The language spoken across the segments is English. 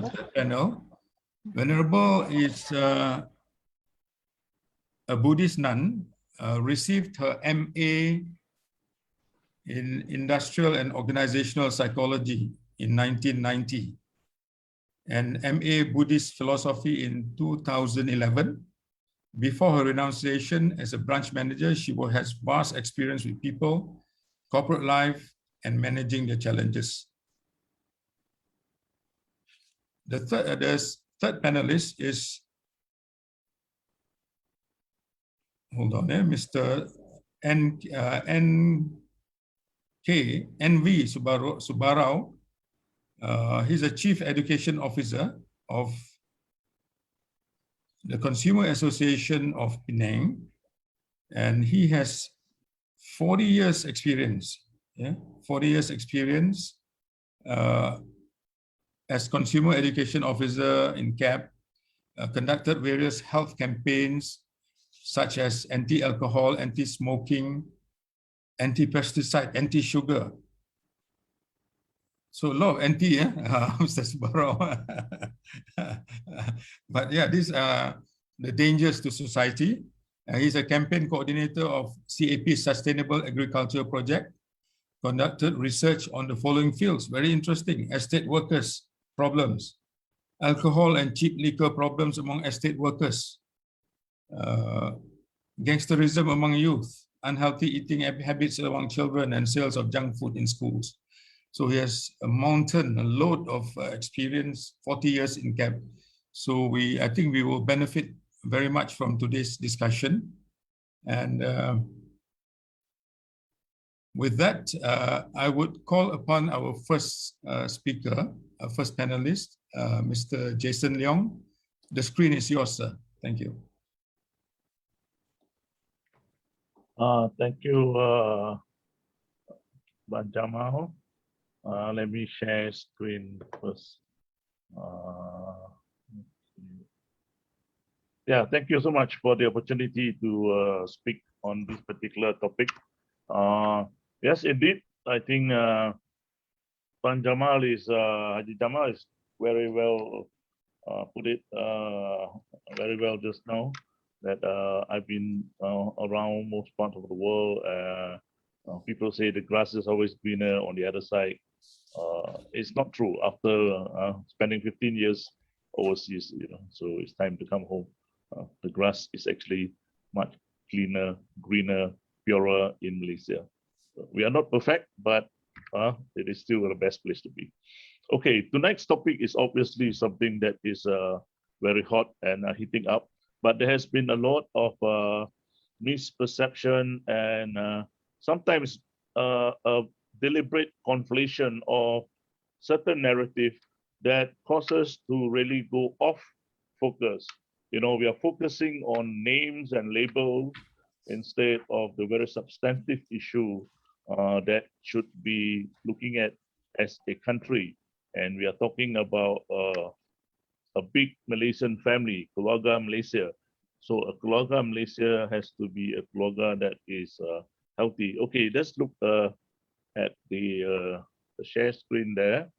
the third panel. Venerable is a Buddhist nun, received her MA in Industrial and Organizational Psychology in 1990 and MA Buddhist Philosophy in 2011. Before her renunciation as a branch manager, she has vast experience with people, corporate life, and managing the challenges. The third panelist is, hold on, Mr. NV Subbarow. He's a Chief Education Officer of the Consumer Association of Penang, and he has 40 years experience, 40 years experience as Consumer Education Officer in CAP, conducted various health campaigns such as anti-alcohol, anti-smoking, anti-pesticide, anti-sugar. So a lot of anti, Mr. Subbarow. But yeah, these are the dangers to society. He's a campaign coordinator of CAP's Sustainable Agriculture Project, conducted research on the following fields. Very interesting: estate workers problems, alcohol and cheap liquor problems among estate workers, gangsterism among youth, unhealthy eating habits among children, and sales of junk food in schools. So he has a load of experience, 40 years in CAP. So I think we will benefit very much from today's discussion. And with that, I would call upon our first speaker, our first panelist, Mr. Jason Leong. The screen is yours, sir. Thank you. Thank you, Jamal. Let me share screen first. Yeah, thank you so much for the opportunity to speak on this particular topic. Yes, indeed, I think Haji Jamal is very well put it very well just now. That I've been around most parts of the world. People say the grass is always greener on the other side. It's not true. After spending 15 years overseas, so it's time to come home. The grass is actually much cleaner, greener, purer in Malaysia. We are not perfect, but it is still the best place to be. Okay, tonight's topic is obviously something that is very hot and heating up, but there has been a lot of misperception and sometimes a deliberate conflation of certain narrative that causes to really go off focus. We are focusing on names and labels instead of the very substantive issue that should be looking at as a country. And we are talking about a big Malaysian family, Keluarga Malaysia. So a Keluarga Malaysia has to be a Keluarga that is healthy. Okay, let's look at the share screen there.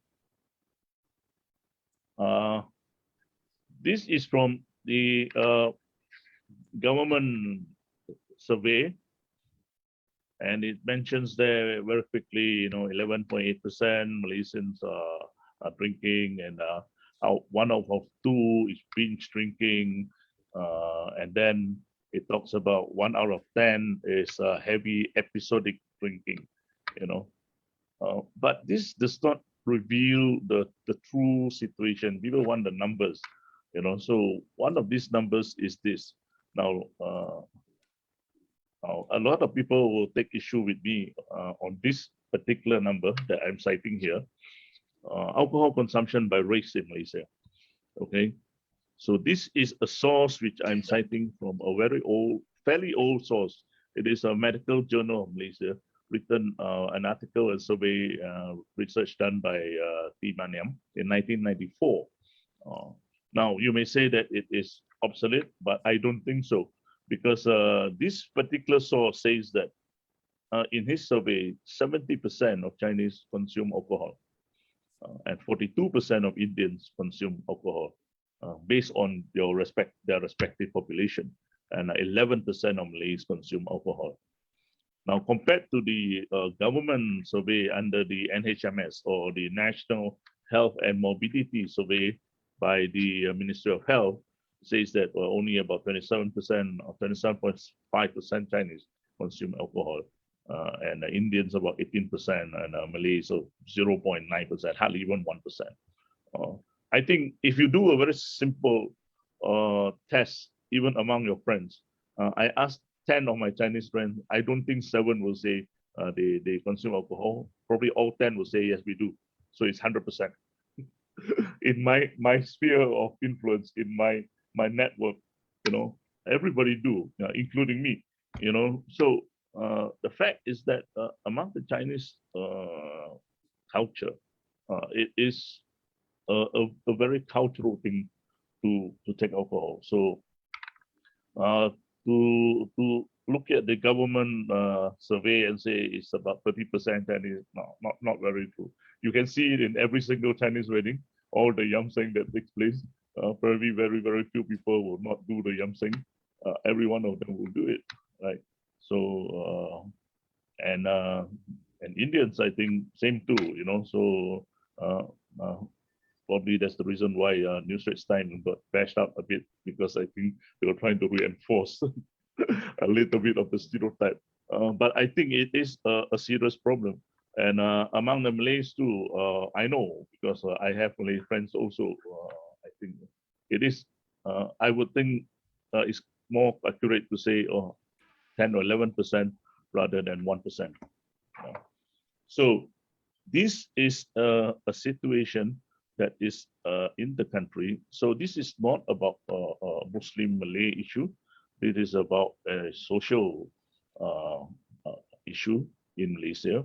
This is from the government survey, and it mentions there very quickly, 11.8% Malaysians are drinking, and one out of two is binge drinking, and then it talks about 1 out of 10 is heavy episodic drinking, but this does not reveal the true situation. People want the numbers, so one of these numbers is this. Now, a lot of people will take issue with me on this particular number that I'm citing here. Alcohol consumption by race in Malaysia. Okay, so this is a source which I'm citing from a fairly old source. It is a medical journal of Malaysia, written an article and survey research done by T. Maniam in 1994. Now, you may say that it is obsolete, but I don't think so, because this particular source says that in his survey, 70% of Chinese consume alcohol. and 42% of Indians consume alcohol based on their respective population, and 11% of Malays consume alcohol. Now, compared to the government survey under the NHMS, or the National Health and Morbidity Survey by the Ministry of Health, says that only about 27% or 27.5% Chinese consume alcohol, and Indians about 18%, and Malays so 0.9%, hardly even 1%. I think if you do a very simple test, even among your friends, I asked 10 of my Chinese friends, I don't think 7 will say they consume alcohol. Probably all 10 will say, yes, we do. So it's 100%. In my sphere of influence, in my network, everybody do, including me, So the fact is that among the Chinese culture, it is a very cultural thing to take alcohol. So to look at the government survey and say it's about 30% Chinese, not very true. You can see it in every single Chinese wedding, all the yamseng that takes place. Probably very, very few people will not do the yamseng. Every one of them will do it, right? So and Indians, I think, same too, So probably that's the reason why New Straits Times got bashed up a bit, because I think they were trying to reinforce a little bit of the stereotype. But I think it is a serious problem. And among the Malays too, I know, because I have Malay friends also, I think it is, I would think it's more accurate to say 10 or 11% rather than 1%. So this is a situation that is in the country. So this is not about a Muslim-Malay issue. It is about a social issue in Malaysia.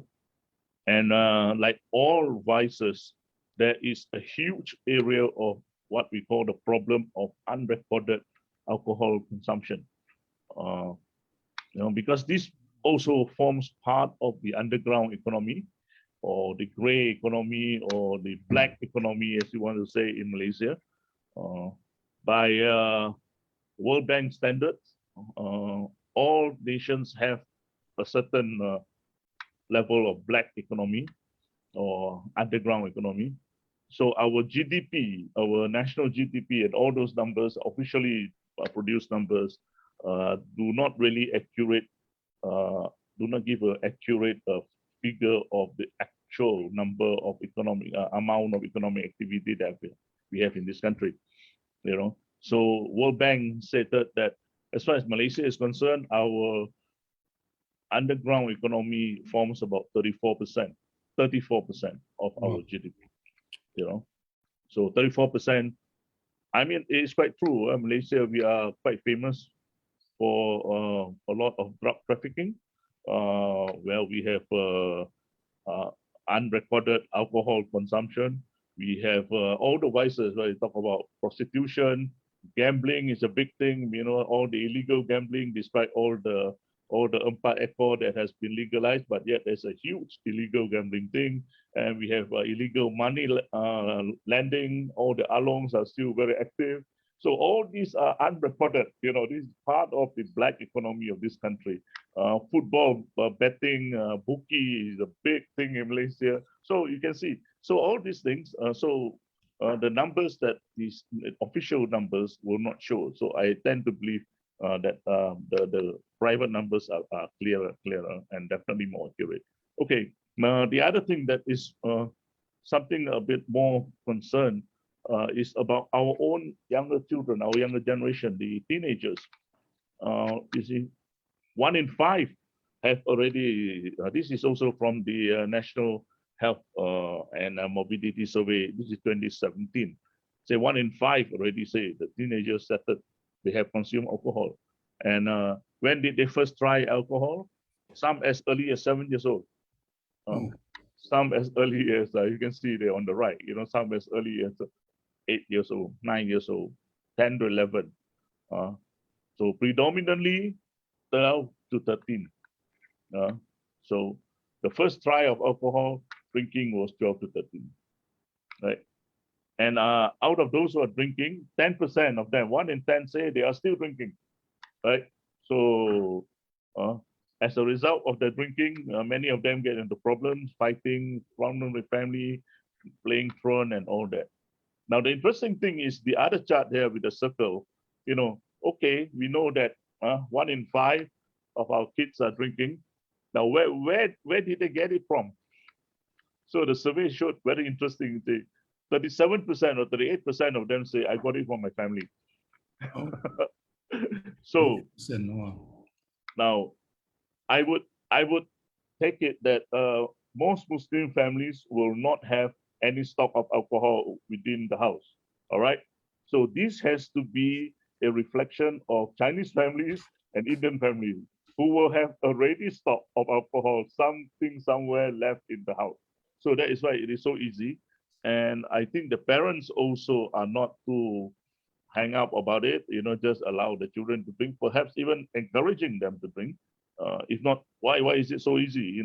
And like all vices, there is a huge area of what we call the problem of unrecorded alcohol consumption. Because this also forms part of the underground economy, or the gray economy, or the black economy, as you want to say, in Malaysia. By World Bank standards, all nations have a certain level of black economy or underground economy. So our GDP, our national GDP, and all those numbers, officially produced numbers, do not really do not give an accurate figure of the actual number of economic amount of economic activity that we have in this country. So World Bank stated that as far as Malaysia is concerned, our underground economy forms about 34% of our GDP. So 34%. I mean, it's quite true. Malaysia, we are quite famous for a lot of drug trafficking, where we have unrecorded alcohol consumption. We have all the vices, right? You talk about prostitution, gambling is a big thing, all the illegal gambling, despite all the empat ekor that has been legalized, but yet there's a huge illegal gambling thing. And we have illegal money lending, all the alongs are still very active. So all these are unreported, this is part of the black economy of this country. Football betting, bookie is a big thing in Malaysia. So you can see, so all these things, the numbers that these official numbers will not show. So I tend to believe that the private numbers are clearer, and definitely more accurate. Okay, the other thing that is something a bit more concerned is about our own younger children, our younger generation, the teenagers. You see, 1 in 5 have already, this is also from the National Health and Morbidity Survey, this is 2017. Say 1 in 5 already say the teenagers started, they have consumed alcohol. And when did they first try alcohol? Some as early as 7 years old. Some as early as, you can see there on the right, some as early as 8 years old, 9 years old, 10 to 11. So predominantly 12 to 13. So the first try of alcohol drinking was 12 to 13. right? And out of those who are drinking, 10% of them, 1 in 10 say they are still drinking, right? So as a result of the drinking, many of them get into problems, fighting, problem with family, playing truant and all that. Now, the interesting thing is the other chart there with the circle, okay, we know that 1 in 5 of our kids are drinking. Now, where did they get it from? So the survey showed very interesting thing. 37% or 38% of them say, I got it from my family. Oh, So wow. now I would take it that most Muslim families will not have any stock of alcohol within the house. All right. So this has to be a reflection of Chinese families and Indian families who will have already stock of alcohol, something somewhere left in the house. So that is why it is so easy. And I think the parents also are not too hang up about it, just allow the children to drink, perhaps even encouraging them to drink. If not, why is it so easy?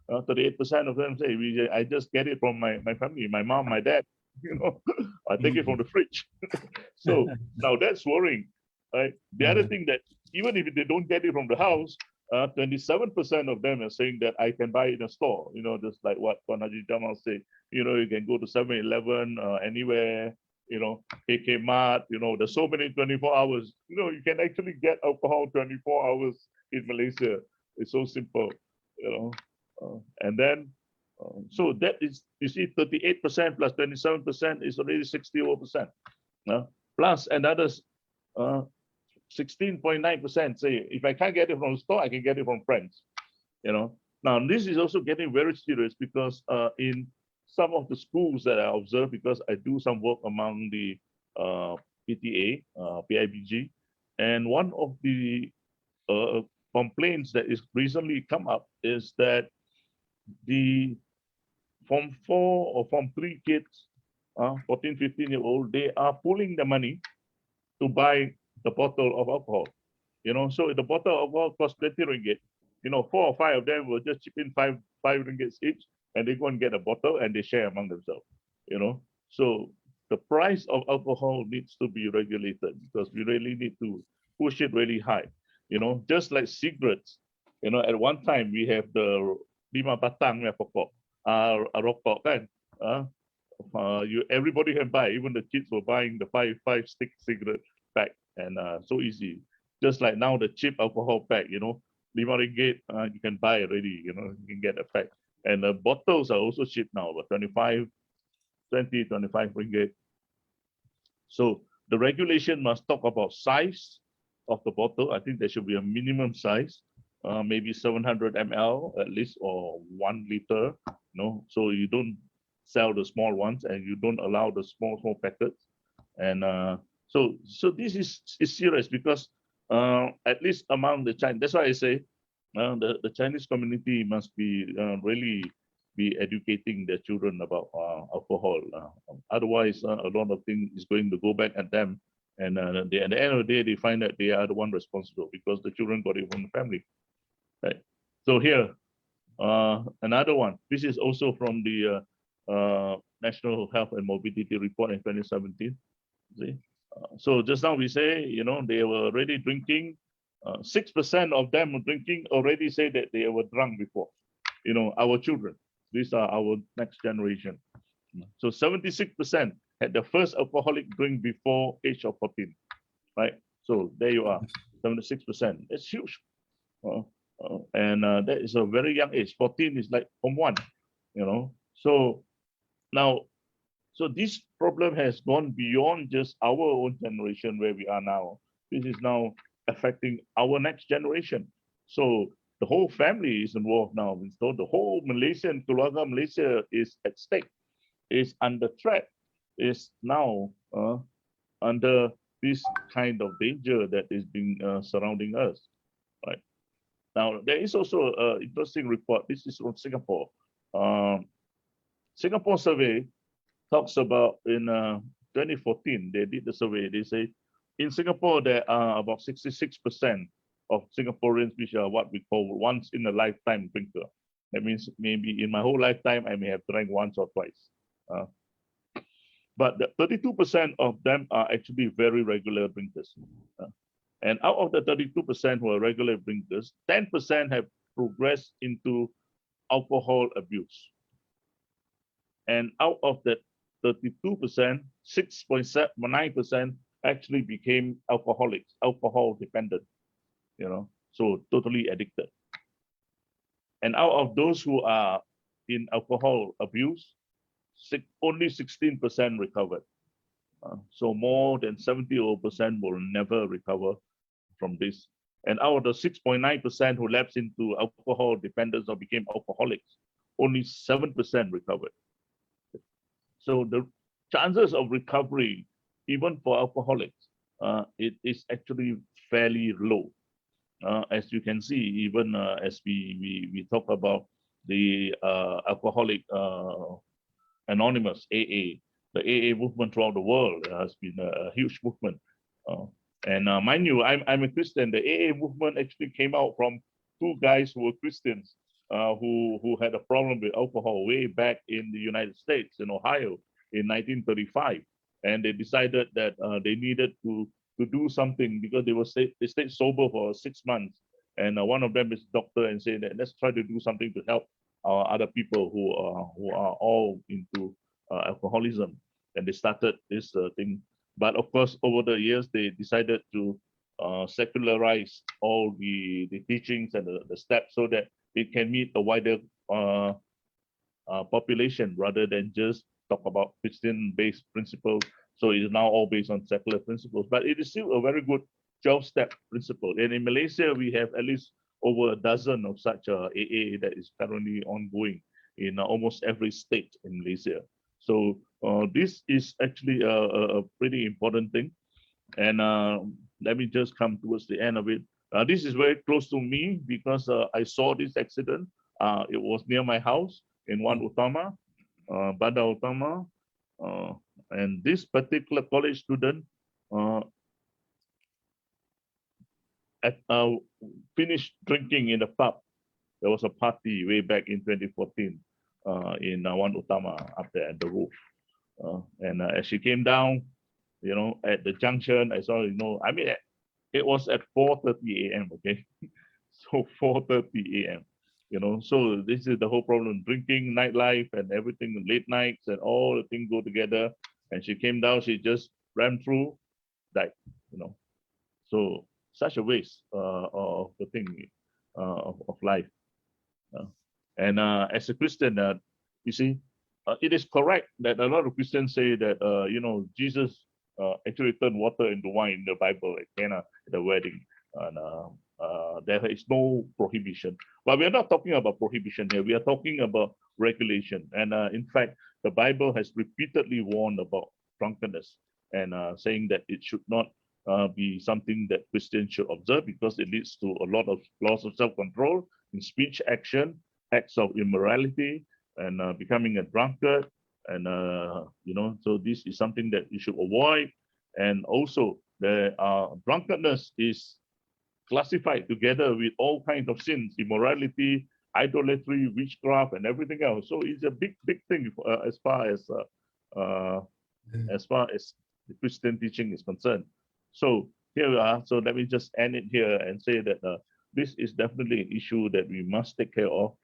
38% of them say, I just get it from my family, my mom, my dad, I take it from the fridge. So now that's worrying, right? The other thing that even if they don't get it from the house, 27% of them are saying that I can buy it in a store, just like what Haji Jamal said, you can go to 7-Eleven, anywhere, AK Mart, there's so many 24 hours, you can actually get alcohol 24 hours in Malaysia. It's so simple, and then, so that is, you see, 38% plus 27% is already 60%. Plus another 16.9% say, if I can't get it from the store, I can get it from friends. Now this is also getting very serious because in some of the schools that I observe, because I do some work among the PTA, PIBG, and one of the complaints that is recently come up is that the Form 4 or Form 3 kids, 14, 15-year-old, they are pulling the money to buy the bottle of alcohol. So the bottle of alcohol costs 20 ringgit. 4 or 5 of them will just chip in 5 ringgits each, and they go and get a bottle and they share among themselves. So the price of alcohol needs to be regulated because we really need to push it really high. Just like cigarettes. At one time we have the 5 batang pokok, rokok kan. Everybody can buy. Even the kids were buying the 5 stick cigarette pack, and so easy. Just like now the cheap alcohol pack, 5 ringgit, you can buy already. You can get a pack. And the bottles are also cheap now, about 25 ringgit. So the regulation must talk about size of the bottle. I think there should be a minimum size, maybe 700 ml at least, or 1 liter. So you don't sell the small ones, and you don't allow the small packets. And so this is serious because at least among the Chinese, that's why I say the Chinese community must be really be educating their children about alcohol. Otherwise, a lot of things is going to go back at them. And at the end of the day, they find that they are the one responsible because the children got it from the family. Right. So here, another one. This is also from the National Health and Mobility Report in 2017. See? So just now we say, they were already drinking. 6% of them drinking already say that they were drunk before. Our children. These are our next generation. So 76% had the first alcoholic drink before age of 14, right? So there you are, 76%. It's huge. And that is a very young age. 14 is like Form 1, So now, so this problem has gone beyond just our own generation where we are now. This is now affecting our next generation. So the whole family is involved now. So the whole Malaysian, keluarga Malaysia is at stake, is under threat, is now under this kind of danger that is being surrounding us, right? Now, there is also an interesting report. This is from Singapore. Singapore survey talks about in 2014, they did the survey. They say in Singapore, there are about 66% of Singaporeans, which are what we call once in a lifetime drinker. That means maybe in my whole lifetime, I may have drank once or twice. but 32% of them are actually very regular drinkers. And out of the 32% who are regular drinkers, 10% have progressed into alcohol abuse. And out of that 32%, 6.9% actually became alcoholics, alcohol dependent, so totally addicted. And out of those who are in alcohol abuse, only 16% recovered. So more than 70% will never recover from this. And out of the 6.9% who lapsed into alcohol dependence or became alcoholics, only 7% recovered. So the chances of recovery, even for alcoholics, it is actually fairly low. As you can see, even as we talk about the Alcoholic Anonymous, AA, the AA movement throughout the world has been a huge movement. And mind you, I'm a Christian. The AA movement actually came out from two guys who were Christians who had a problem with alcohol way back in the United States, in Ohio, in 1935. And they decided that they needed to do something because they stayed sober for 6 months. And one of them is a doctor and said that let's try to do something to help other people who are all into alcoholism. And they started this thing. But of course, over the years, they decided to secularize all the teachings and the steps so that it can meet a wider population rather than just talk about Christian-based principles. So it is now all based on secular principles, but it is still a very good 12-step principle. And in Malaysia, we have at least over a dozen of such AA that is currently ongoing in almost every state in Malaysia. So this is actually a pretty important thing. And let me just come towards the end of it. This is very close to me because I saw this accident. It was near my house in Wan Utama, Bandar Utama. And this particular college student finished drinking in the pub. There was a party way back in 2014 in Wan Utama up there at the roof. And as she came down, at the junction, I saw, I mean, it was at 4:30 a.m., okay? So 4:30 a.m., so this is the whole problem, drinking, nightlife and everything, late nights and all the things go together. And she came down, she just ran through, died, So such a waste of the thing, of life. And as a Christian, you see, it is correct that a lot of Christians say that, Jesus actually turned water into wine in the Bible at Cana at the wedding. And there is no prohibition. But we are not talking about prohibition here. We are talking about regulation. And in fact, the Bible has repeatedly warned about drunkenness and saying that it should not be something that Christians should observe because it leads to a lot of loss of self-control in speech, action, acts of immorality, and becoming a drunkard. And, so this is something that you should avoid. And also, drunkenness is classified together with all kinds of sins, immorality, idolatry, witchcraft, and everything else. So it's a big thing as far as the Christian teaching is concerned. So here we are. So let me just end it here and say that this is definitely an issue that we must take care of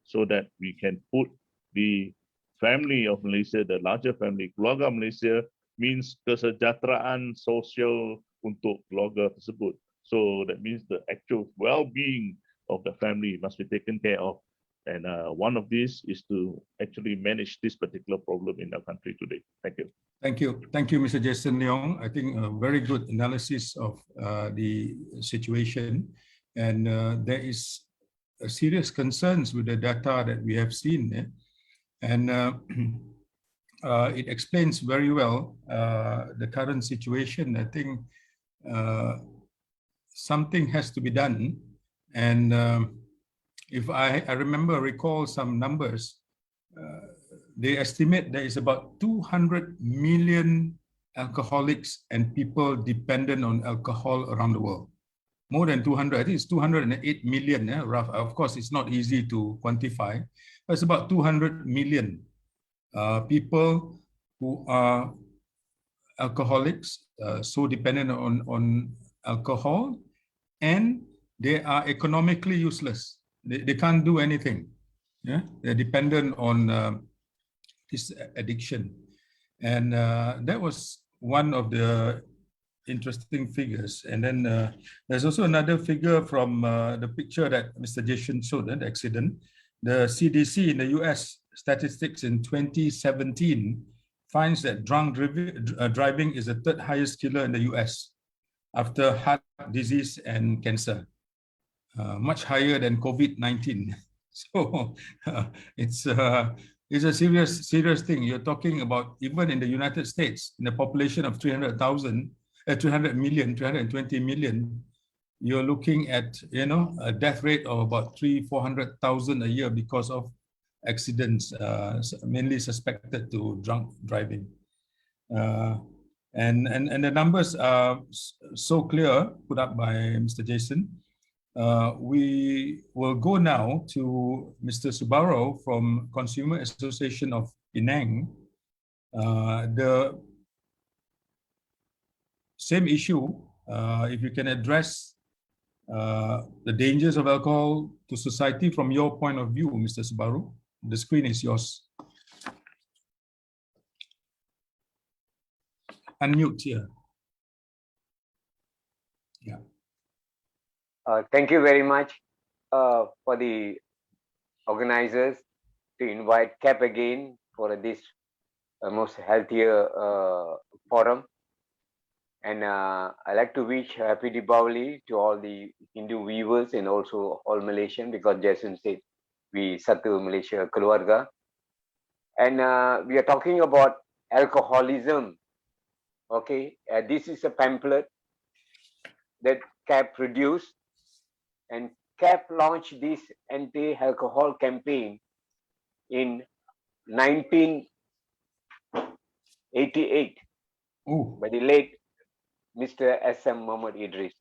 so that we can put the family of Malaysia, the larger family, keluarga Malaysia, means kesejahteraan sosial untuk keluarga tersebut. So that means the actual well-being of the family must be taken care of. And one of these is to actually manage this particular problem in our country today. Thank you. Thank you. Thank you, Mr. Jason Leong. I think a very good analysis of the situation. And there is a serious concerns with the data that we have seen. And it explains very well the current situation. I think something has to be done. And if I recall some numbers, they estimate there is about 200 million alcoholics and people dependent on alcohol around the world. More than 200, I think it's 208 million, rough. Of course, it's not easy to quantify, but it's about 200 million people who are alcoholics, so dependent on alcohol, and they are economically useless. They can't do anything. Yeah, they're dependent on this addiction, and that was one of the interesting figures. And then there's also another figure from the picture that Mr. Jason showed, the accident. The CDC in the US statistics in 2017 finds that drunk driving is the third highest killer in the US after heart disease and cancer, much higher than COVID-19. So it's a serious thing. You're talking about, even in the United States, in a population of 300,000, 300 million, 320 million, you're looking at, a death rate of about 400,000 a year because of accidents, mainly suspected to drunk driving. And the numbers are so clear, put up by Mr. Jason. We will go now to Mr. Subbarow from Consumer Association of Penang. The same issue, if you can address the dangers of alcohol to society from your point of view, Mr. Subbarow. The screen is yours. Unmute here. Yeah. Thank you very much for the organizers to invite CAP again for this most healthier forum. And I'd like to wish Happy Deepavali to all the Hindu viewers and also all Malaysian, because Jason said we Satu Malaysia Keluarga. And we are talking about alcoholism. Okay, this is a pamphlet that CAP produced, and CAP launched this anti-alcohol campaign in 1988 by the late Mr. S.M. Muhammad Idris.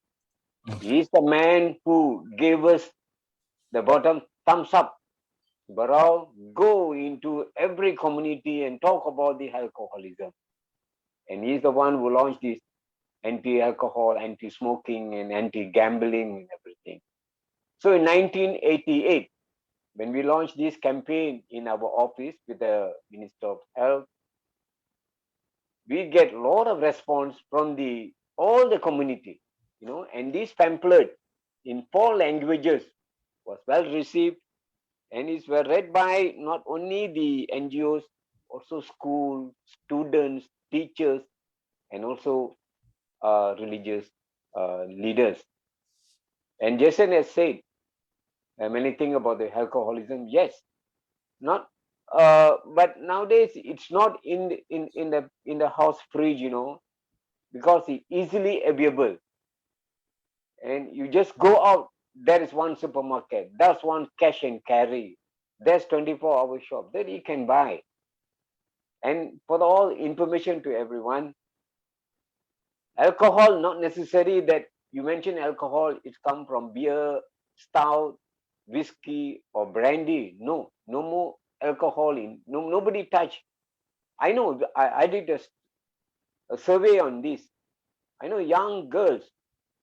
He is the man who gave us the bottom thumbs up. Subbarow, go into every community and talk about the alcoholism. And he's the one who launched this anti-alcohol, anti-smoking, and anti-gambling and everything. So in 1988, when we launched this campaign in our office with the Minister of Health, we get a lot of response from all the community, and this pamphlet in 4 languages was well received, and it's well read by not only the NGOs, also school, students, teachers, and also religious leaders. And Jason has said many things about the alcoholism. Yes, not, but nowadays it's not in the house fridge, because it's easily available. And you just go out. There is one supermarket. There's one cash and carry. There's 24-hour shop that you can buy. And for all information to everyone, alcohol, not necessary that you mention alcohol, it's come from beer, stout, whiskey, or brandy. No more alcohol in. Nobody touch. I know. I did a survey on this. I know young girls,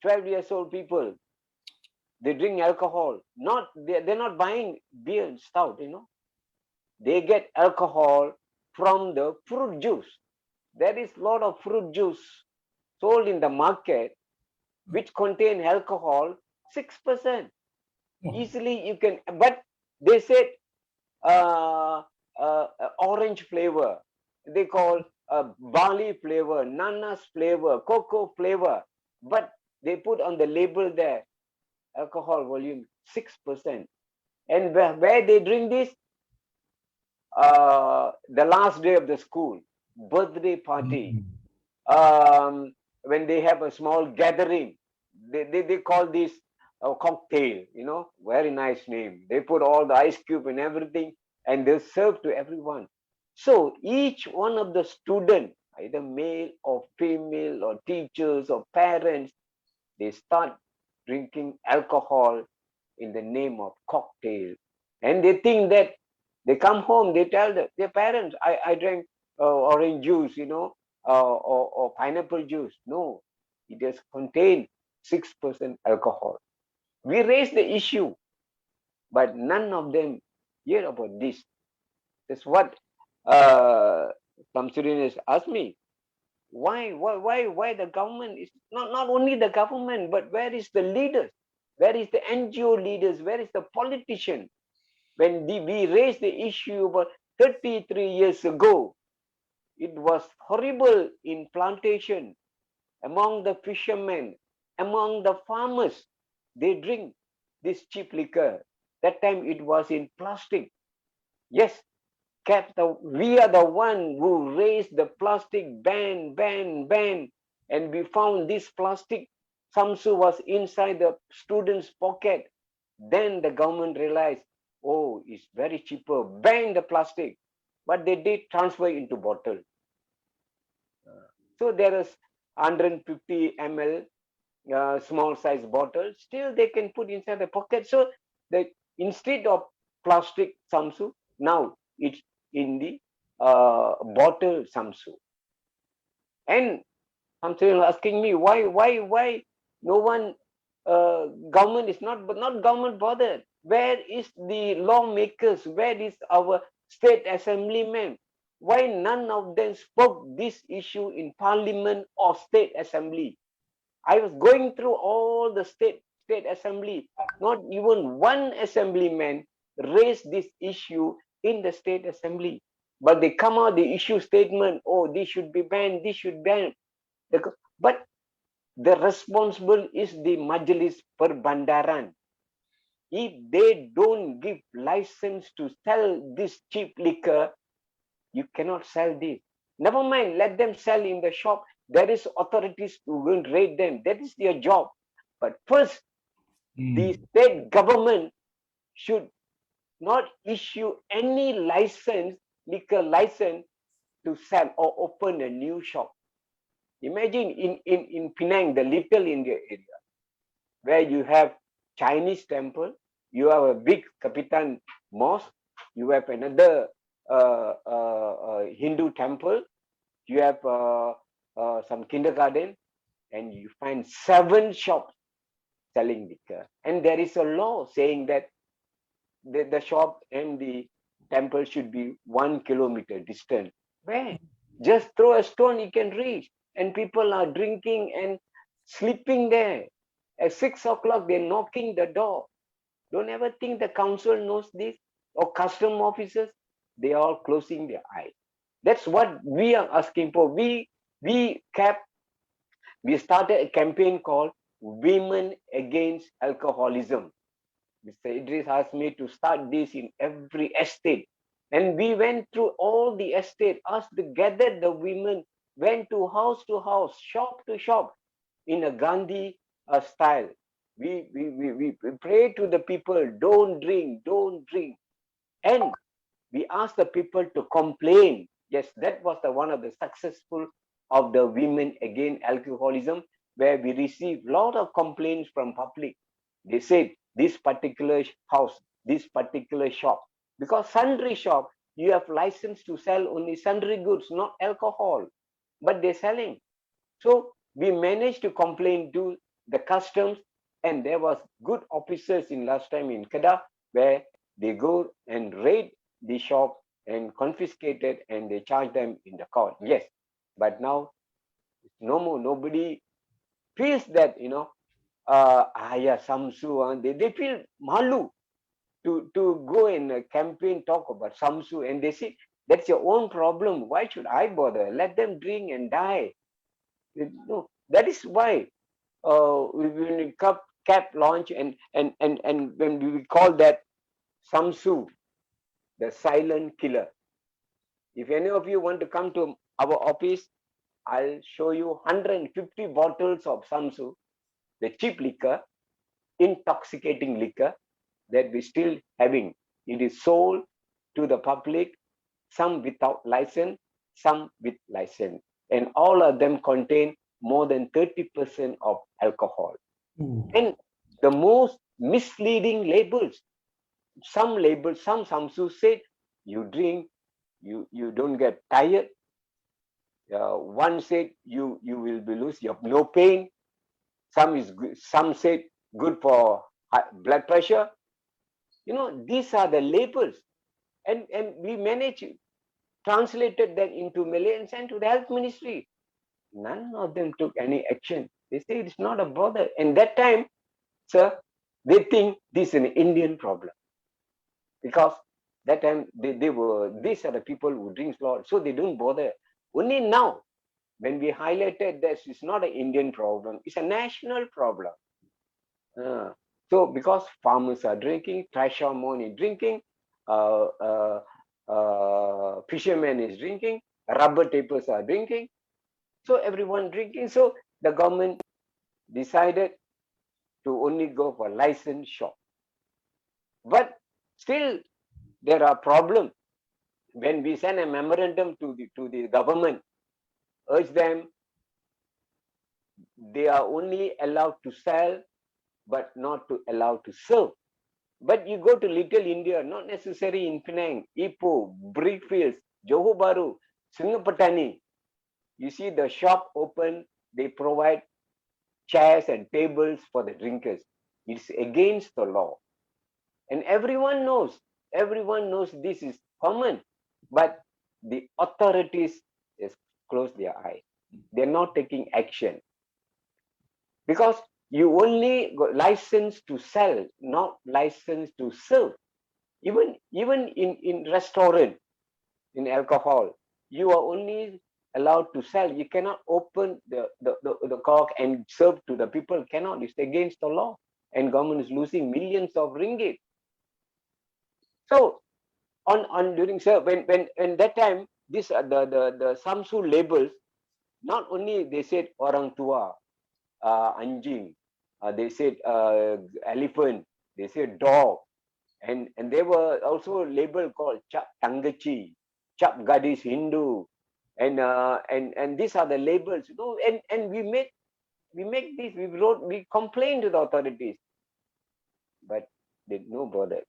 12 years old people, they drink alcohol. They're not buying beer and stout. They get alcohol from the fruit juice. There is a lot of fruit juice sold in the market which contain alcohol 6%. Easily you can, but they said orange flavor, they call barley flavor, nanas flavor, cocoa flavor, but they put on the label there alcohol volume 6%. And where they drink this, the last day of the school, birthday party, when they have a small gathering, they call this a cocktail, very nice name. They put all the ice cube and everything, and they serve to everyone. So each one of the students, either male or female or teachers or parents, they start drinking alcohol in the name of cocktail. And they think that they come home, they tell their parents, I drank orange juice, or pineapple juice. No, it has contained 6% alcohol. We raised the issue, but none of them hear about this. That's what Shamsudin has asked me. Why the government is not only the government, but where is the leaders? Where is the NGO leaders? Where is the politician? When we raised the issue about 33 years ago, it was horrible in plantation, among the fishermen, among the farmers. They drink this cheap liquor. That time it was in plastic. Yes, we are the one who raised the plastic ban, and we found this plastic samsu was inside the student's pocket. Then the government realized, oh, it's very cheaper, ban the plastic. But they did transfer into bottle. So there is 150 ml small size bottle. Still they can put inside the pocket. So instead of plastic samsu, now it's in the bottle samsu. And something asking me why no one government is not government bothered. Where is the lawmakers? Where is our state assemblymen? Why none of them spoke this issue in parliament or state assembly? I was going through all the state assembly. Not even one assemblyman raised this issue in the state assembly. But they come out, they issue statement, oh, this should be banned, this should ban. But the responsible is the Majlis Perbandaran. If they don't give license to sell this cheap liquor, you cannot sell this. Never mind, let them sell in the shop. There is authorities who will raid them. That is their job. But first, the state government should not issue any liquor license to sell or open a new shop. Imagine in Penang, the Little India area, where you have Chinese temple, you have a big Kapitan mosque, you have another Hindu temple, you have some kindergarten, and you find 7 shops selling liquor. And there is a law saying that the shop and the temple should be 1 kilometer distant. Where? Just throw a stone, you can reach. And people are drinking and sleeping there. At 6 o'clock, they're knocking the door. Don't ever think the council knows this, or custom officers. They are all closing their eyes. That's what we are asking for. We started a campaign called Women Against Alcoholism. Mr. Idris asked me to start this in every estate. And we went through all the estate, gathered the women, went to house, shop to shop in a Gandhi style. We pray to the people, don't drink. And we asked the people to complain. Yes, that was one of the successful of the Women Against Alcoholism, where we received a lot of complaints from public. They said, this particular house, this particular shop, because sundry shop, you have license to sell only sundry goods, not alcohol, but they're selling. So we managed to complain to the customs, and there was good officers in last time in Kedah, where they go and raid the shop and confiscate it, and they charge them in the court. Yes, but now no more. Nobody feels that, Samsu, they feel malu to go and campaign, talk about Samsu, and they say, that's your own problem. Why should I bother? Let them drink and die. No, that is why when we cap launch and when we call that Samsu, the silent killer. If any of you want to come to our office, I'll show you 150 bottles of Samsu, the cheap liquor, intoxicating liquor that we're still having. It is sold to the public, some without license, some with license. And all of them contain more than 30% of alcohol. And the most misleading labels. Some Samsu said, you drink, you don't get tired, One said you will be lose, you have no pain. Some is good, some said good for blood pressure. You know, these are the labels, and we managed translated that into Malay and sent to the health ministry. None of them took any action. They say it's not a bother. And that time, sir, they think this is an Indian problem. Because that time these are the people who drink a lot, so they don't bother. Only now, when we highlighted that it's not an Indian problem, it's a national problem. So because farmers are drinking, Trishamon is drinking, fishermen is drinking, rubber tapers are drinking, so everyone drinking. So the government decided to only go for licensed shop. But still, there are problems. When we send a memorandum to the government, urge them, they are only allowed to sell, but not to allow to serve. But you go to Little India, not necessary in Penang, Ipoh, Brickfields, Johor Bahru, Singapatani. You see the shop open, they provide chairs and tables for the drinkers. It's against the law. And everyone knows this is common. But the authorities just close their eyes. They're not taking action. Because you only got license to sell, not license to serve. Even in restaurant, in alcohol, you are only allowed to sell. You cannot open the cork and serve to the people. Cannot. It's against the law. And government is losing millions of ringgit. So on during when that time, this the Samsu labels, not only they said orang tua, anjing, they said elephant, they said dog, and there were also label called Cap Tangachi, Cap Gadis Hindu, and these are the labels, you know, and we make this, we complain to the authorities, but they no bother.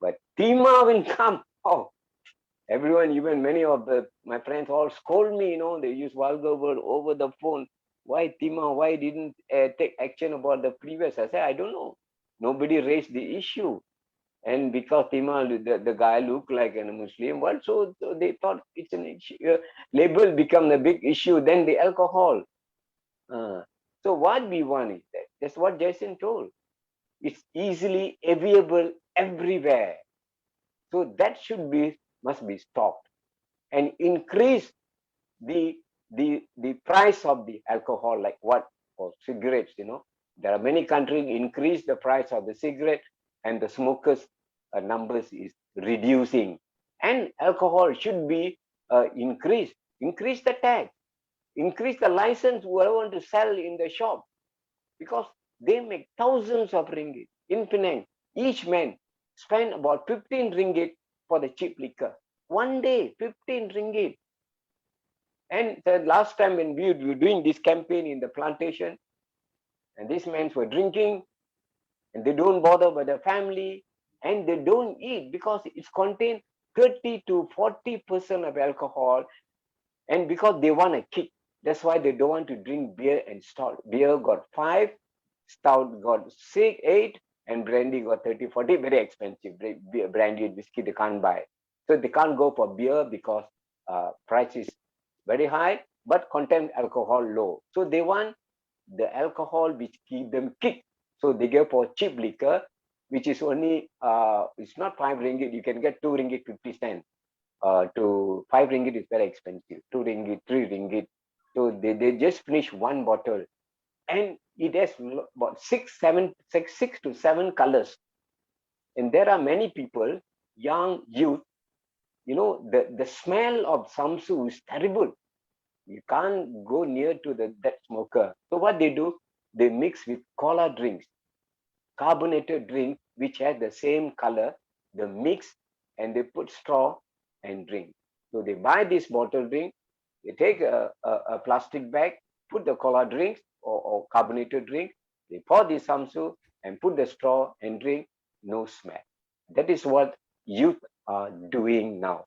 But Tima will come. Oh, everyone, even many of my friends all scold me, you know, they use vulgar word over the phone. Why Tima? Why didn't take action about the previous? I said, I don't know. Nobody raised the issue. And because Tima, the guy looked like a Muslim, well, so they thought it's an issue. Label become a big issue. Then the alcohol. So what we want is that. That's what Jason told. It's easily available everywhere. So that must be stopped and increase the price of the alcohol, like what for cigarettes, you know. There are many countries increase the price of the cigarette and the smokers numbers is reducing. And alcohol should be increased. Increase the tax. Increase the license whoever want to sell in the shop. Because they make thousands of ringgit. In Penang, each man spend about 15 ringgit for the cheap liquor. One day, 15 ringgit. And the last time when we were doing this campaign in the plantation, and these men were drinking, and they don't bother with their family, and they don't eat because it's contained 30 to 40% of alcohol, and because they want a kick. That's why they don't want to drink beer and stout. Beer got 5, stout got 6, 8, and brandy got 30, 40, very expensive. Brandy and whiskey they can't buy. So they can't go for beer because price is very high, but contain alcohol low. So they want the alcohol which keep them kick. So they go for cheap liquor, which is only, it's not 5 ringgit, you can get 2 ringgit 50 cents. To 5 ringgit is very expensive, 2 ringgit, 3 ringgit. So they just finish one bottle. And it has about 6 to 7 colors. And there are many people, young youth, you know, the smell of Samsu is terrible. You can't go near to that smoker. So what they do, they mix with cola drinks, carbonated drink, which has the same color, they mix and they put straw and drink. So they buy this bottle drink, they take a plastic bag, put the cola drinks or carbonated drink, they pour the Samsu and put the straw and drink, no smell. That is what youth are doing now.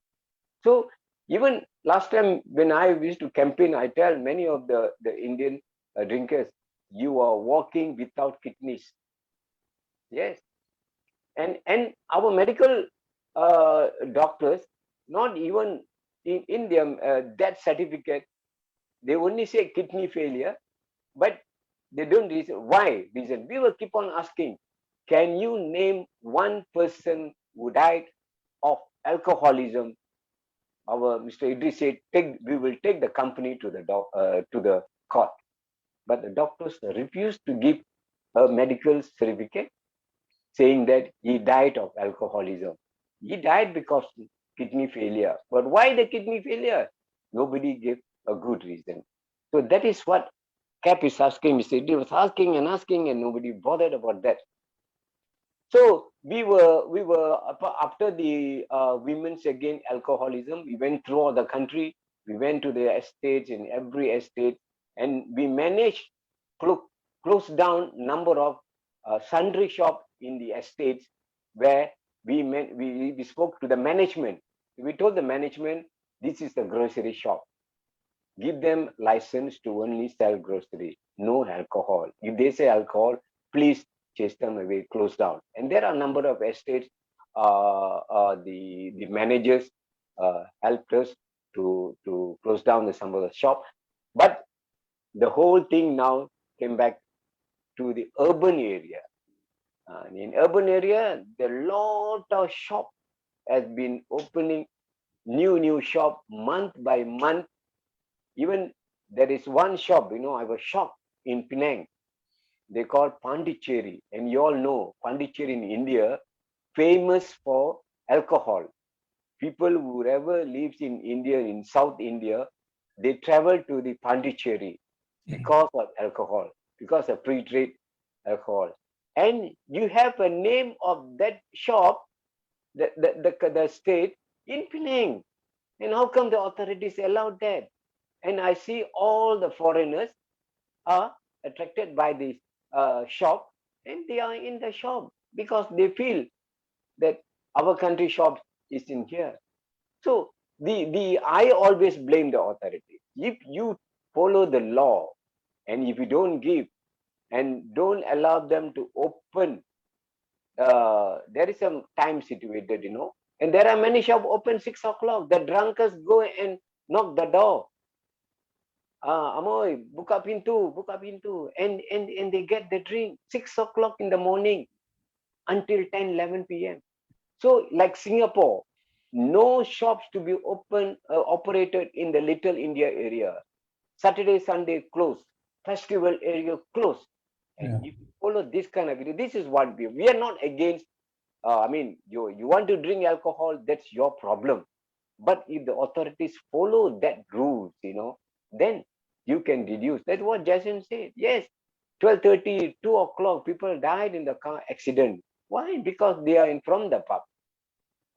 So Even last time when I used to campaign, I tell many of the Indian drinkers, you are walking without kidneys. Yes. And our medical doctors, not even in their death certificate, they only say kidney failure, but they don't reason. Why? Reason. We will keep on asking, can you name one person who died of alcoholism? Our Mr. Idris said, we will take the company to the court. But the doctors refused to give a medical certificate saying that he died of alcoholism. He died because of kidney failure. But why the kidney failure? Nobody gave a good reason. So that is what Cap is asking. Mr. Idris was asking, and nobody bothered about that. So we were after the women's against alcoholism. We went through all the country. We went to the estates, in every estate, and we managed close down number of sundry shop in the estates where we spoke to the management. We told the management, this is the grocery shop. Give them license to only sell grocery, no alcohol. If they say alcohol, please chase them away, close down. And there are a number of estates. The managers helped us to close down some of the shop. But the whole thing now came back to the urban area. In urban area, there are lot of shop has been opening, new shop month by month. Even there is one shop, I was shocked in Penang. They call Pondicherry, and you all know Pondicherry in India, famous for alcohol. People whoever lives in India, in South India, they travel to the Pondicherry because of alcohol, because of pre-trade alcohol. And you have a name of that shop, the state in Penang. And how come the authorities allowed that? And I see all the foreigners are attracted by this shop, and they are in the shop because they feel that our country shop is in here. So I always blame the authorities. If you follow the law, and if you don't give and don't allow them to open, there is some time situated, and there are many shops open 6 o'clock. The drunkards go and knock the door. Amoy, buka pintu, and they get the drink 6 o'clock in the morning until 10, 11 p.m. So like Singapore, no shops to be operated in the Little India area. Saturday, Sunday closed. Festival area closed. And if you follow this kind of video, this is what we are not against. You want to drink alcohol, that's your problem. But if the authorities follow that rules, then you can reduce. That's what Jason said. Yes, 12:30, 2 o'clock, people died in the car accident. Why? Because they are in from the pub.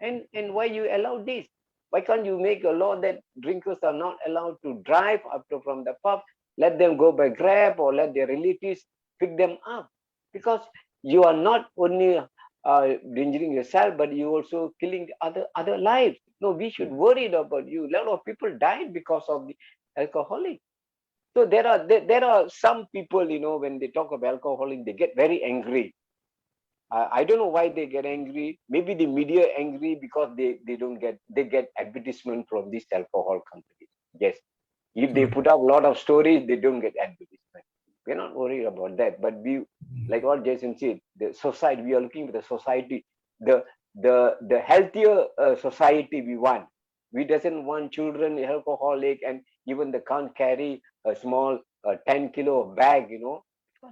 And why you allow this? Why can't you make a law that drinkers are not allowed to drive after from the pub? Let them go by Grab, or let their relatives pick them up. Because you are not only endangering yourself, but you also killing other lives. No, we should worry about you. A lot of people died because of the alcoholic. So there are some people, when they talk of alcoholic, they get very angry. I don't know why they get angry. Maybe the media angry because they get advertisement from this alcohol company. Yes, if they put up a lot of stories, they don't get advertisement. We're not worried about that. But we, like what Jason said, the society, we are looking at the society, the healthier society we want. We doesn't want children alcoholic, and even they can't carry a small 10 kilo bag, because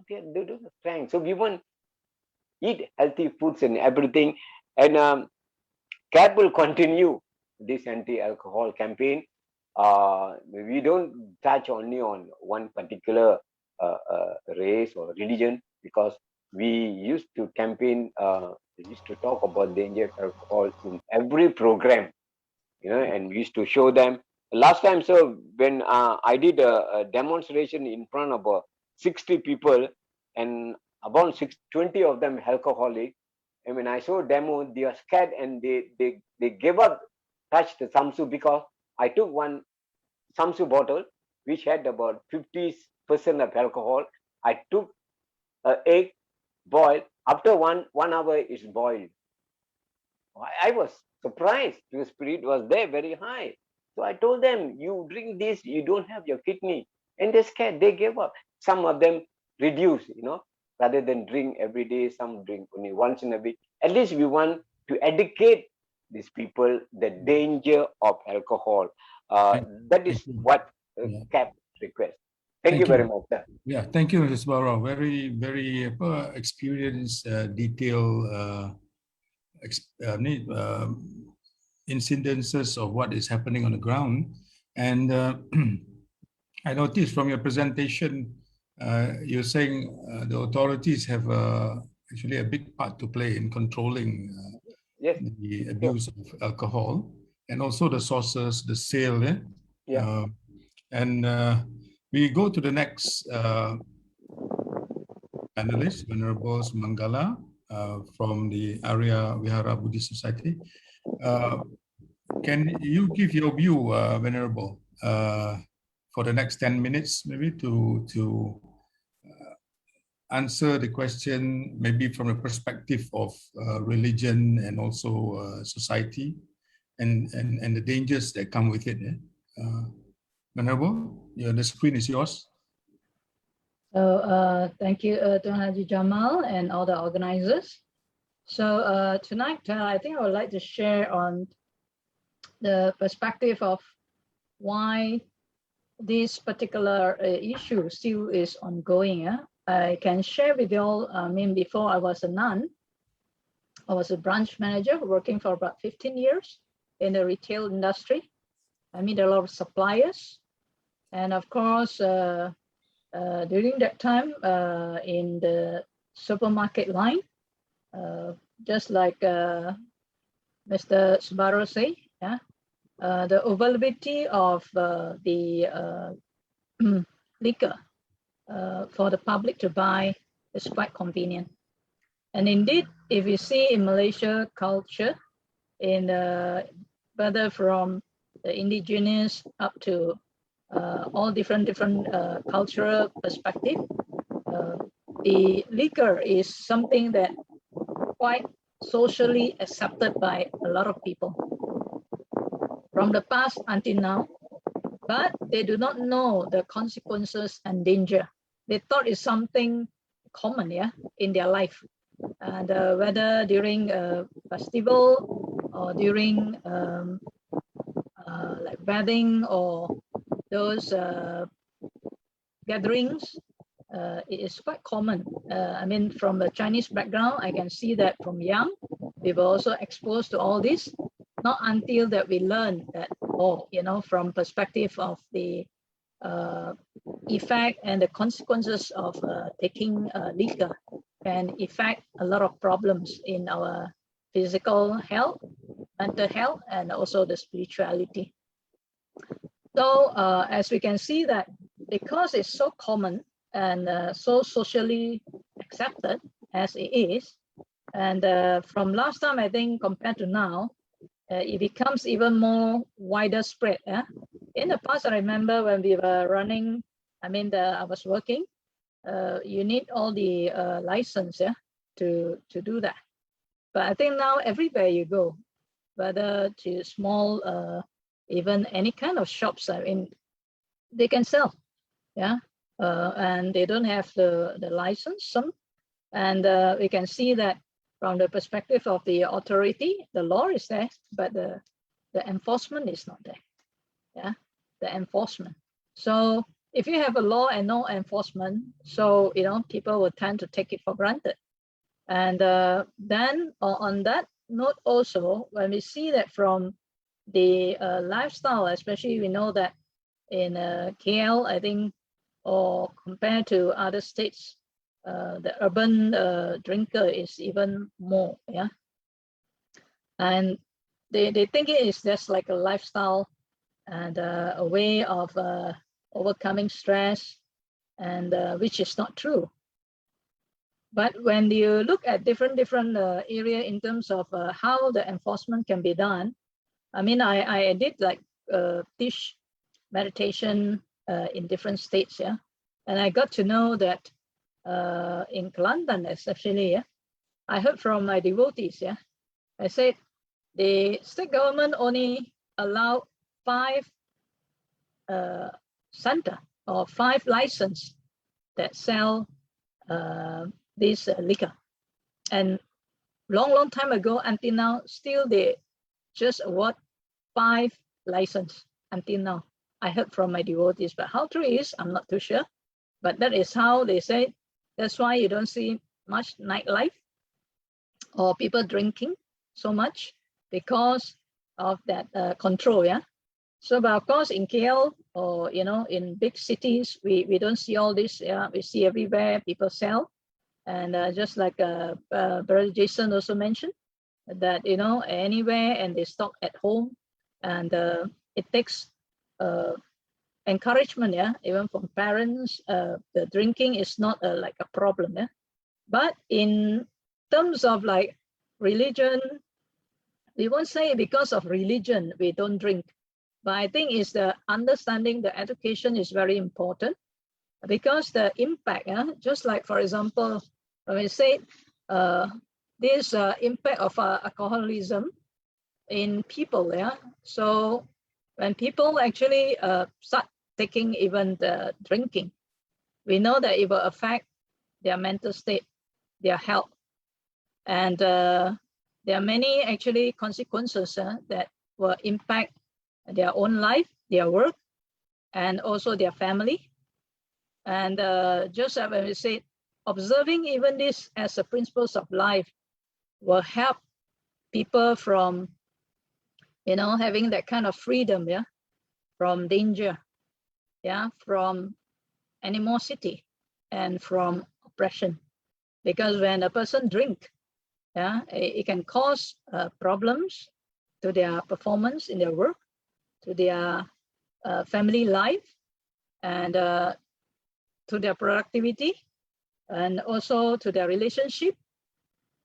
they don't have strength. So we want eat healthy foods and everything. And CAP will continue this anti-alcohol campaign. We don't touch only on one particular race or religion, because we used to campaign, we used to talk about danger of alcohol in every program, and we used to show them. Last time, so when I did a demonstration in front of 60 people, and about 20 of them alcoholic, and when I saw demo, they are scared, and they gave up touch the Samsu, because I took one Samsu bottle, which had about 50% of alcohol. I took an egg, boiled. After one hour, it's boiled. I was surprised. The spirit was there very high. So I told them, you drink this, you don't have your kidney. And they scared, they gave up. Some of them reduce, rather than drink every day, some drink only once in a week. At least we want to educate these people the danger of alcohol. That is what CAP requests. Thank you very much, sir. Yeah, thank you, Mr. Subbarow. Very, very experienced, detailed incidences of what is happening on the ground. And I noticed from your presentation, you're saying the authorities have actually a big part to play in controlling the abuse of alcohol, and also the sources, the sale. We go to the next panelist, Venerable Sumangala from the Ariya Vihara Buddhist Society. Can you give your view, Venerable, for the next 10 minutes, maybe to answer the question, maybe from the perspective of religion and also society, and the dangers that come with it. Venerable, the screen is yours. So thank you, Tuan Haji Jamal and all the organizers. So tonight, I think I would like to share on the perspective of why this particular issue still is ongoing. I can share with you all, before I was a nun, I was a branch manager working for about 15 years in the retail industry. I meet a lot of suppliers. And of course, during that time in the supermarket line, just like Mr. Subbarow say, the availability of the liquor for the public to buy is quite convenient. And indeed, if you see in Malaysia culture, in whether from the indigenous up to all different cultural perspective, the liquor is something that quite socially accepted by a lot of people from the past until now, but they do not know the consequences and danger. They thought it's something common, in their life, and whether during a festival or during like wedding or those gatherings, it is quite common. From a Chinese background, I can see that from young, we were also exposed to all this, not until that we learn that, from perspective of the effect and the consequences of taking liquor can affect a lot of problems in our physical health, mental health, and also the spirituality. So as we can see that because it's so common and so socially accepted as it is, and from last time, I think compared to now, it becomes even more wider spread. In the past, I remember when we were running, I was working, you need all the license to do that. But I think now everywhere you go, whether to small, even any kind of shops, they can sell, and they don't have the license, and we can see that from the perspective of the authority, the law is there, but the enforcement is not there, the enforcement. So if you have a law and no enforcement, so, people will tend to take it for granted. And then on that note also, when we see that from the lifestyle, especially we know that in KL, I think, or compared to other states, the urban drinker is even more, and they think it is just like a lifestyle and a way of overcoming stress, and which is not true. But when you look at different area in terms of how the enforcement can be done, I did like teach meditation in different states, yeah. And I got to know that in Kelantan especially, yeah, I heard from my devotees, yeah, I said the state government only allow 5 center or 5 license that sell this liquor. And long time ago until now, still they just award 5 license until now. I heard from my devotees, but how true it is, I'm not too sure. But that is how they say. That's why you don't see much nightlife or people drinking so much because of that control, yeah. So, but of course, in KL or in big cities, we don't see all this. Yeah, we see everywhere people sell, and just like Brother Jason also mentioned, that anywhere, and they stock at home, and it takes encouragement, yeah, even from parents. The drinking is not like a problem, yeah. But in terms of like religion, we won't say because of religion we don't drink. But I think is the understanding, the education is very important, because the impact, just like, for example, when we say this impact of alcoholism in people, yeah. So when people actually start taking even the drinking, we know that it will affect their mental state, their health, and there are many actually consequences that will impact their own life, their work, and also their family. And just as we said, observing even this as a principles of life will help people from, having that kind of freedom, yeah, from danger, yeah, from animosity and from oppression. Because when a person drink, yeah, it can cause problems to their performance in their work, to their family life, and to their productivity, and also to their relationship.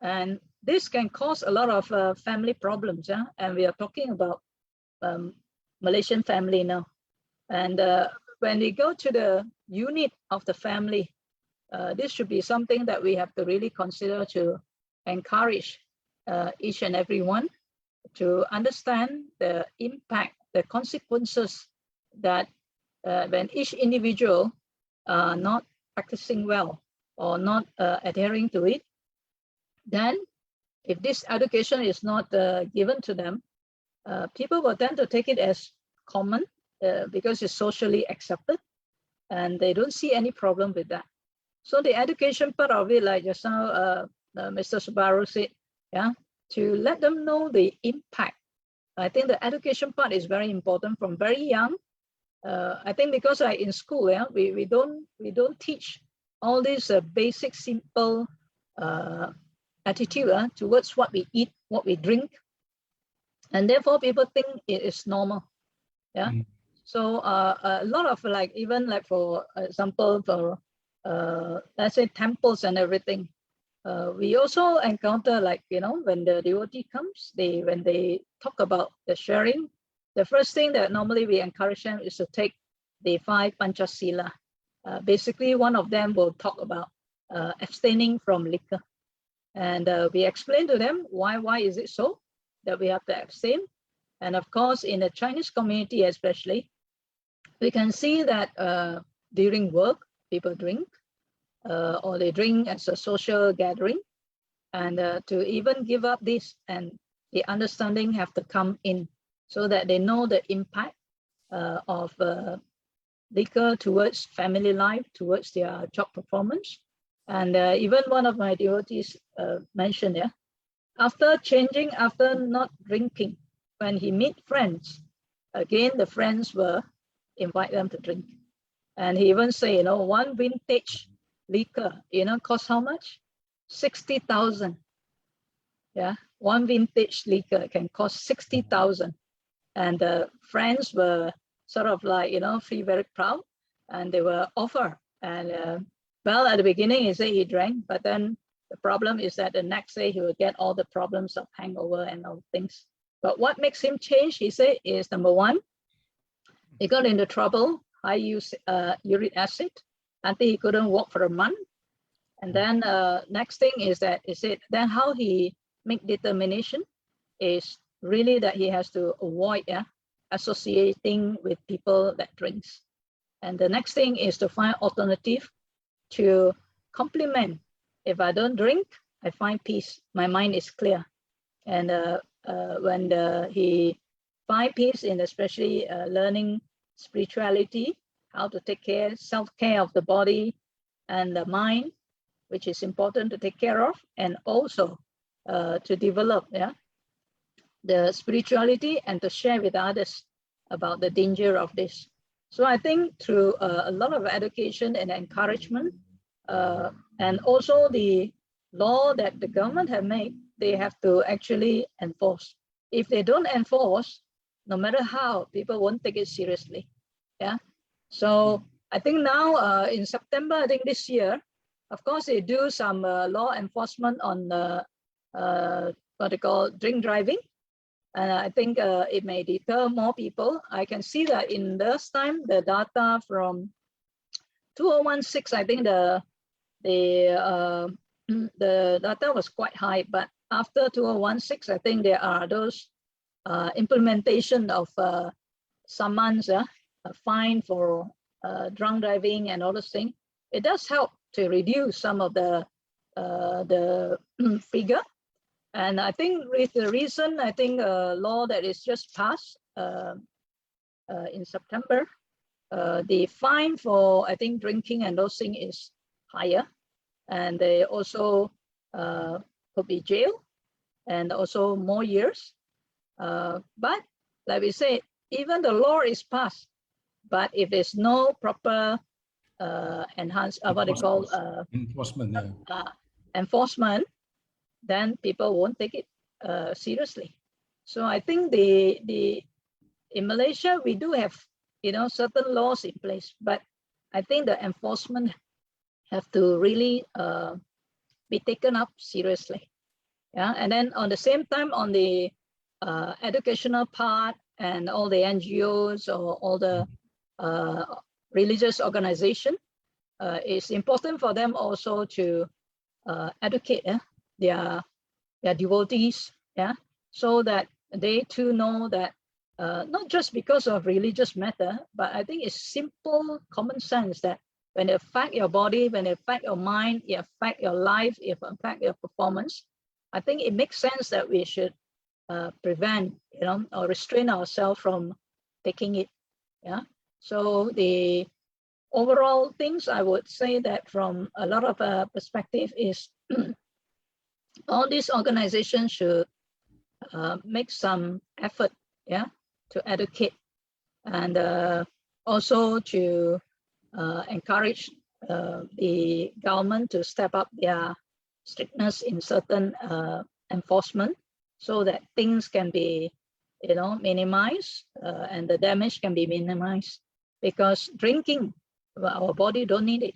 And this can cause a lot of family problems, yeah? And we are talking about Malaysian family now. And when we go to the unit of the family, this should be something that we have to really consider to encourage each and every one to understand the impact, the consequences that when each individual are not practicing well or not adhering to it, then if this education is not given to them, people will tend to take it as common because it's socially accepted, and they don't see any problem with that. So the education part of it, like just now Mr. Subbarow said, yeah, to let them know the impact. I think the education part is very important from very young. I think because in school, yeah, we don't teach all these basic, simple attitude towards what we eat, what we drink, and therefore people think it is normal. Yeah. So a lot of like, even like for example, for let's say temples and everything, we also encounter like, when the devotee comes, when they talk about the sharing, the first thing that normally we encourage them is to take the 5 Panchasila. Basically, one of them will talk about abstaining from liquor. And we explain to them why is it so that we have to abstain. And of course, in the Chinese community especially, we can see that during work, people drink, or they drink as a social gathering. And to even give up this, and the understanding have to come in so that they know the impact of liquor towards family life, towards their job performance. And even one of my devotees mentioned, yeah, after changing, after not drinking, when he meet friends, again, the friends will invite them to drink. And he even say, one vintage liquor, cost how much? 60,000. Yeah, one vintage liquor can cost 60,000. And the friends were sort of like, feel very proud, and they were offer. And well, at the beginning, he said he drank, but then the problem is that the next day he will get all the problems of hangover and all things. But what makes him change, he said, is number one, He got into trouble, high use uric acid, until he couldn't walk for a month. And then next thing is that then how he make determination is really that he has to avoid associating with people that drinks. And the next thing is to find alternative to complement. If I don't drink, I find peace. My mind is clear. And when he find peace in especially learning spirituality, how to take care, self-care of the body and the mind, which is important to take care of, and also to develop the spirituality and to share with others about the danger of this. So I think through a lot of education and encouragement, and also the law that the government have made, they have to actually enforce. If they don't enforce, no matter how, people won't take it seriously. Yeah. So I think now in September, I think this year, of course, they do some law enforcement on what they call drink driving. And I think it may deter more people. I can see that in this time, the data from 2016, I think the data was quite high, but after 2016, I think there are those implementation of summons, a fine for drunk driving and all those things. It does help to reduce some of the figure. And I think with the recent, I think law that is just passed in September, the fine for, I think, drinking and those things is higher. And they also could be jail and also more years. But like we say, even the law is passed, but if there's no proper what they call enforcement, then people won't take it seriously. So I think in Malaysia we do have certain laws in place, but I think the enforcement have to really be taken up seriously. Yeah, and then on the same time on the educational part and all the NGOs or all the religious organization, it's important for them also to educate their devotees, so that they too know that not just because of religious matter, but I think it's simple common sense that when it affect your body, when it affect your mind, it affect your life, it affect your performance, I think it makes sense that we should prevent, or restrain ourselves from taking it. Yeah. So the overall things I would say that from a lot of perspective is all these organizations should make some effort, to educate and also to encourage the government to step up their strictness in certain enforcement, so that things can be, minimized and the damage can be minimized. Because drinking, our body don't need it.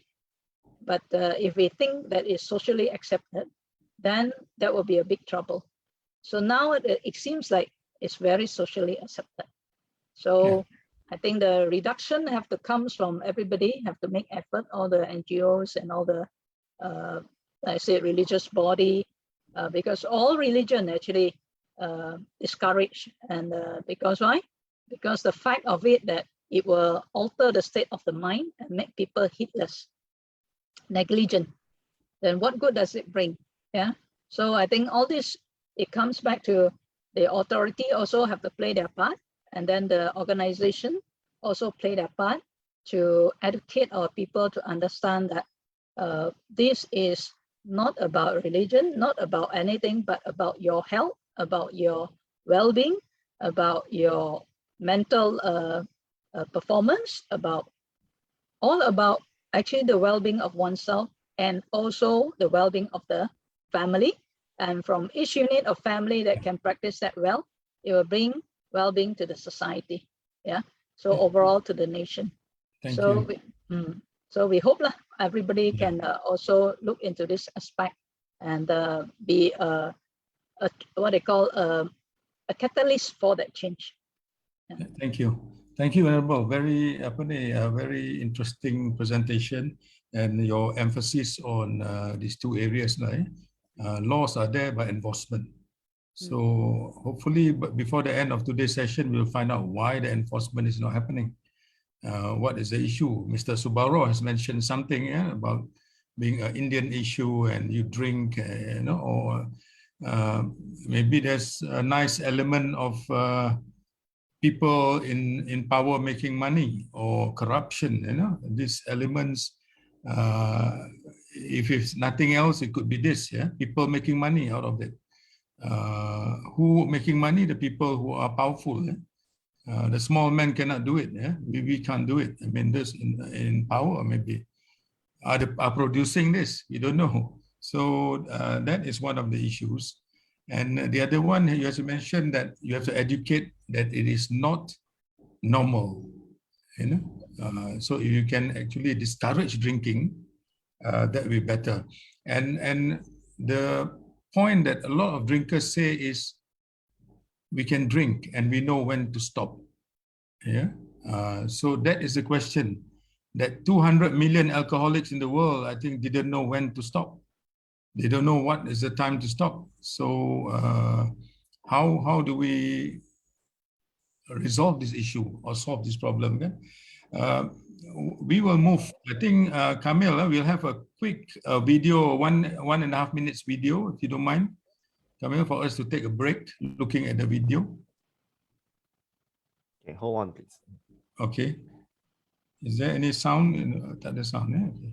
But if we think that is socially accepted, then that will be a big trouble. So now it seems like it's very socially accepted. So I think the reduction have to come from everybody, have to make effort, all the NGOs and all the, I say religious body, because all religion actually discourage. And because why? Because the fact of it that it will alter the state of the mind and make people heedless, negligent. Then what good does it bring? Yeah. So I think all this, it comes back to the authority also have to play their part, and then the organization also play their part to educate our people to understand that this is not about religion, not about anything, but about your health, about your well-being, about your mental performance, about actually the well-being of oneself, and also the well-being of the family. And from each unit of family that can practice that well, it will bring well-being to the society. Yeah. So overall to the nation. Thank you. So we hope everybody can also look into this aspect and be what they call a catalyst for that change. Thank you. Thank you, Venerable. Very very interesting presentation, and your emphasis on these two areas. Laws are there, but enforcement. So hopefully, before the end of today's session, we'll find out why the enforcement is not happening. What is the issue? Mr. Subbarow has mentioned something about being an Indian issue, and you drink, or maybe there's a nice element of people in power making money or corruption. These elements. If it's nothing else, it could be this. People making money out of it. Who making money? The people who are powerful. The small man cannot do it. We can't do it. I mean, those in power maybe are producing this. We don't know. So that is one of the issues. And the other one, you have to mention that you have to educate that it is not normal. So if you can actually discourage drinking, that would be better. And the point that a lot of drinkers say is, we can drink and we know when to stop. So that is the question. That 200 million alcoholics in the world, I think, didn't know when to stop. They don't know what is the time to stop. So how do we resolve this issue or solve this problem? We will move. I think, Kamil, we'll have a quick video, 1.5 minutes video, if you don't mind. Kamil, for us to take a break looking at the video. Okay, hold on, please. Okay. Is there any sound? Tak ada sound, Okay.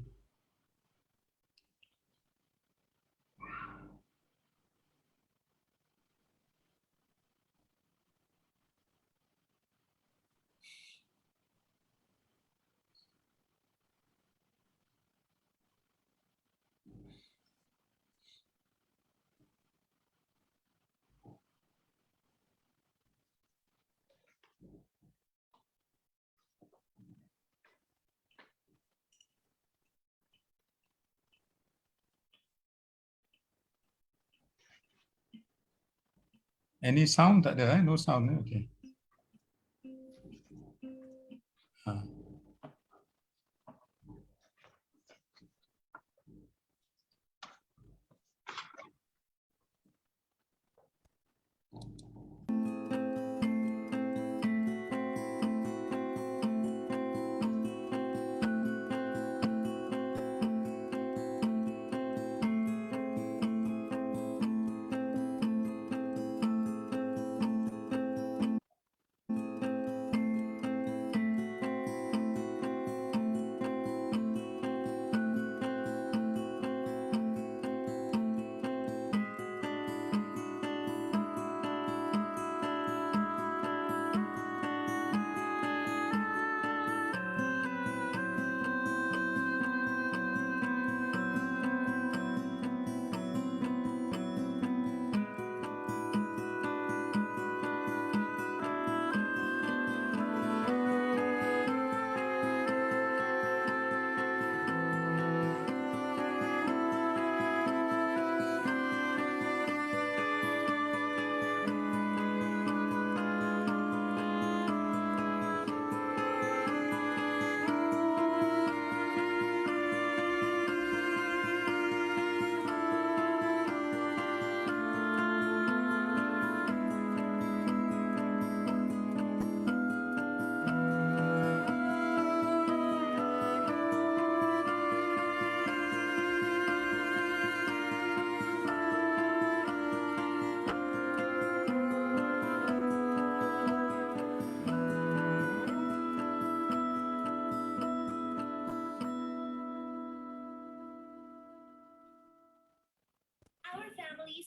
Any sound? Tak ada, no sound. Okay.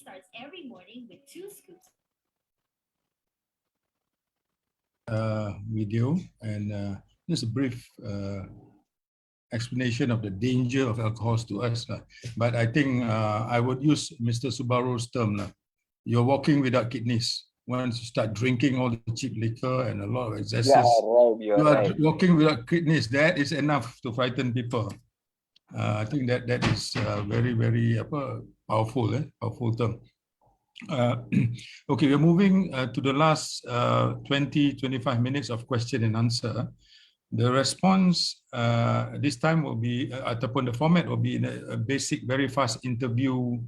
Starts every morning with 2 scoops. Video and just a brief explanation of the danger of alcohol to us. But I think I would use Mr. Subbarow's term. You're walking without kidneys. Once you start drinking all the cheap liquor and a lot of excesses, you are walking without kidneys. That is enough to frighten people. I think that is very, very powerful term. Okay, we're moving to the last 20-25 minutes of question and answer. The response this time will be, ataupun the format will be in a basic, very fast interview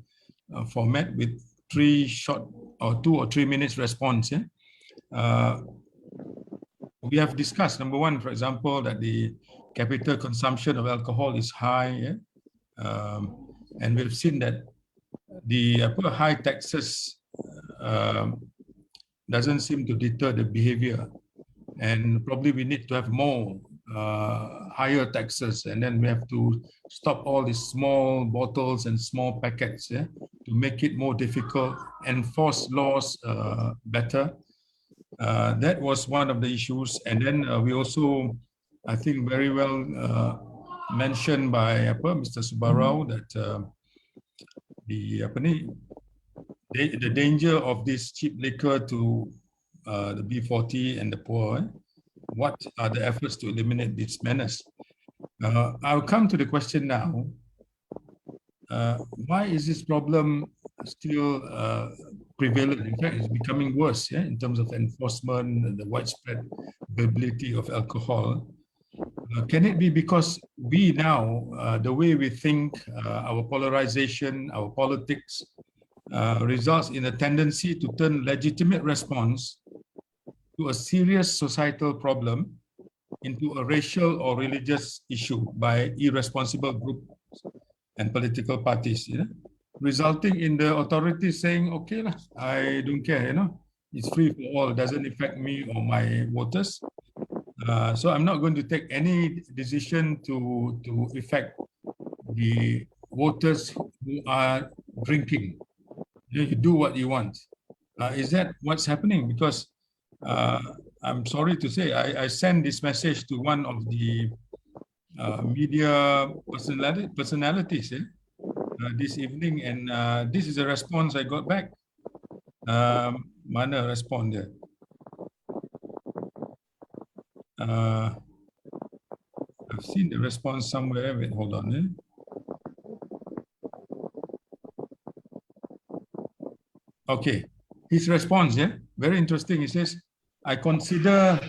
format with 3 short or 2 or 3 minutes response. We have discussed, number one, for example, that the capital consumption of alcohol is high. And we've seen that the high taxes doesn't seem to deter the behavior, and probably we need to have more higher taxes, and then we have to stop all these small bottles and small packets to make it more difficult, enforce laws better. That was one of the issues. And then we also, I think, very well mentioned by Mr. Subbarow that the danger of this cheap liquor to the B40 and the poor. What are the efforts to eliminate this menace? I'll come to the question now. Why is this problem still prevalent? In fact, it's becoming worse in terms of enforcement and the widespread availability of alcohol. Can it be because we now, the way we think, our polarization, our politics, results in a tendency to turn legitimate response to a serious societal problem into a racial or religious issue by irresponsible groups and political parties, resulting in the authorities saying, okay, I don't care, it's free for all, it doesn't affect me or my voters. So I'm not going to take any decision to affect the voters who are drinking. You do what you want. Is that what's happening? Because I'm sorry to say, I sent this message to one of the media personalities this evening, and this is a response I got back. Mana respond dia? I've seen the response somewhere. Wait, hold on. Okay, his response, very interesting. He says, I consider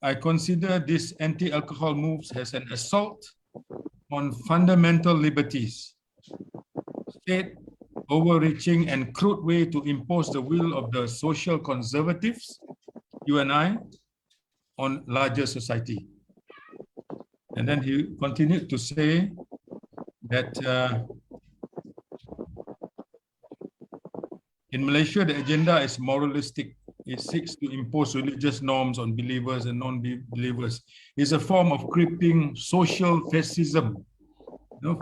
this anti-alcohol moves as an assault on fundamental liberties, state overreaching and crude way to impose the will of the social conservatives, you and I, on larger society. And then he continued to say that in Malaysia, the agenda is moralistic. It seeks to impose religious norms on believers and non-believers. It's a form of creeping social fascism.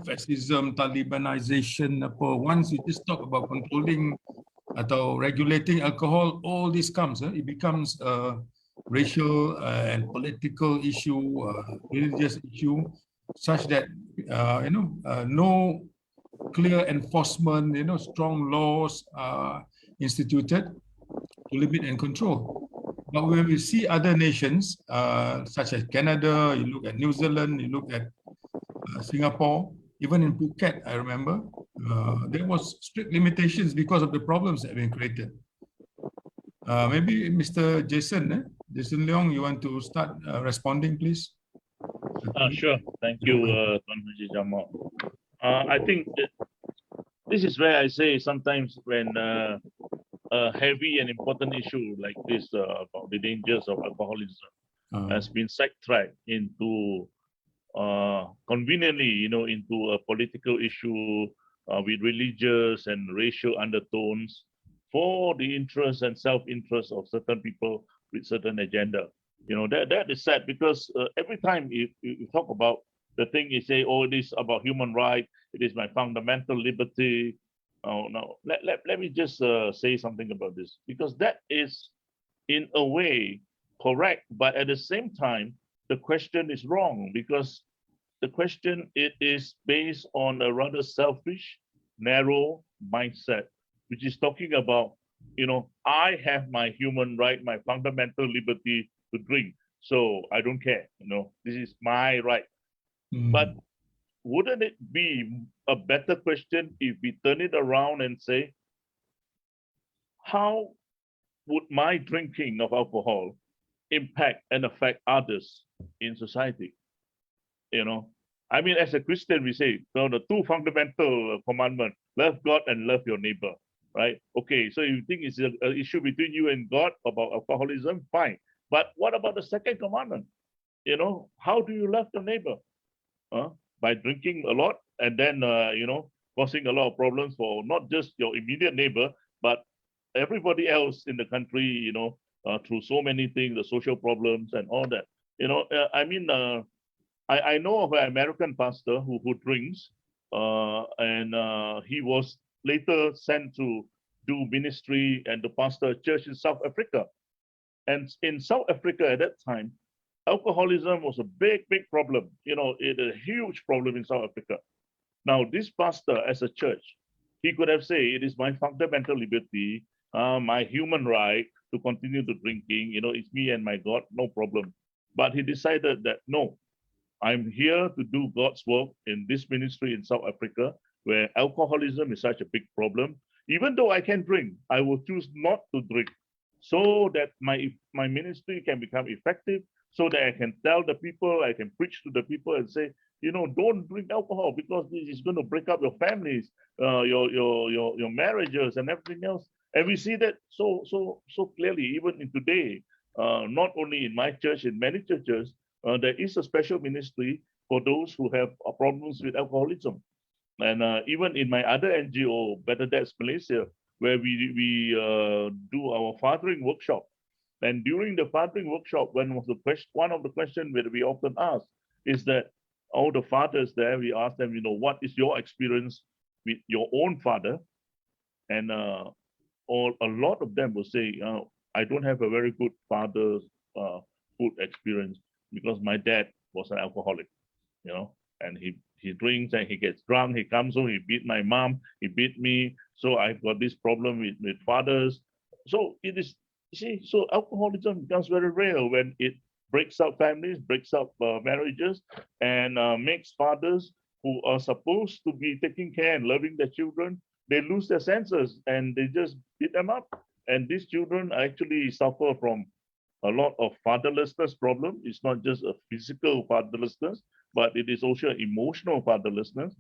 Fascism, Talibanization. Once you just talk about controlling or regulating alcohol, all this comes. It becomes a racial and political issue, religious issue, such that no clear enforcement, strong laws are instituted to limit and control. But when we see other nations, such as Canada, you look at New Zealand, you look at Singapore, even in Phuket, I remember, there was strict limitations because of the problems that have been created. Maybe Mr. Jason Leong, you want to start responding, please? Sure. Thank you, Tuan Haji Jamal. I think this is where I say sometimes when a heavy and important issue like this about the dangers of alcoholism has been sidetracked into conveniently, into a political issue with religious and racial undertones for the interest and self-interest of certain people with certain agenda. That is sad because every time you talk about the thing, you say, oh, it is about human rights, it is my fundamental liberty. Oh, no, let me just say something about this, because that is in a way correct, but at the same time, the question is wrong, because the question, it is based on a rather selfish, narrow mindset, which is talking about, I have my human right, my fundamental liberty to drink, so I don't care, this is my right. But wouldn't it be a better question if we turn it around and say, how would my drinking of alcohol impact and affect others in society? You know, I mean, as a Christian, we say, so the two fundamental commandments, love God and love your neighbor, right? Okay, so you think it's an issue between you and God about alcoholism, fine. But what about the second commandment? You know, how do you love your neighbor? By drinking a lot and then, you know, causing a lot of problems for not just your immediate neighbor, but everybody else in the country, you know, through so many things, the social problems and all that. You know, I know of an American pastor who drinks, and he was later sent to do ministry and to pastor a church in South Africa. And in South Africa at that time, alcoholism was a big problem. You know, it a huge problem in South Africa. Now, this pastor, as a church, he could have said, it is my fundamental liberty, my human right to continue to drinking. You know, it's me and my God, no problem. But he decided that, no, I'm here to do God's work in this ministry in South Africa, where alcoholism is such a big problem. Even though I can drink, I will choose not to drink so that my ministry can become effective, so that I can tell the people, I can preach to the people and say, you know, don't drink alcohol because this is going to break up your families, your marriages and everything else. And we see that so clearly, even in today, not only in my church, in many churches, there is a special ministry for those who have problems with alcoholism. And even in my other NGO, Better Dads Malaysia, where we do our fathering workshop. And during the fathering workshop, one of the questions that we often ask is that all the fathers there, we ask them, you know, what is your experience with your own father? And a lot of them will say, I don't have a very good father's food experience because my dad was an alcoholic, you know, and he drinks and he gets drunk, he comes home, he beat my mom, he beat me. So I've got this problem with fathers. So it is, you see, so alcoholism becomes very real when it breaks up families, breaks up marriages, and makes fathers who are supposed to be taking care and loving their children, they lose their senses and they just beat them up. And these children actually suffer from a lot of fatherlessness problem. It's not just a physical fatherlessness, but it is also emotional fatherlessness,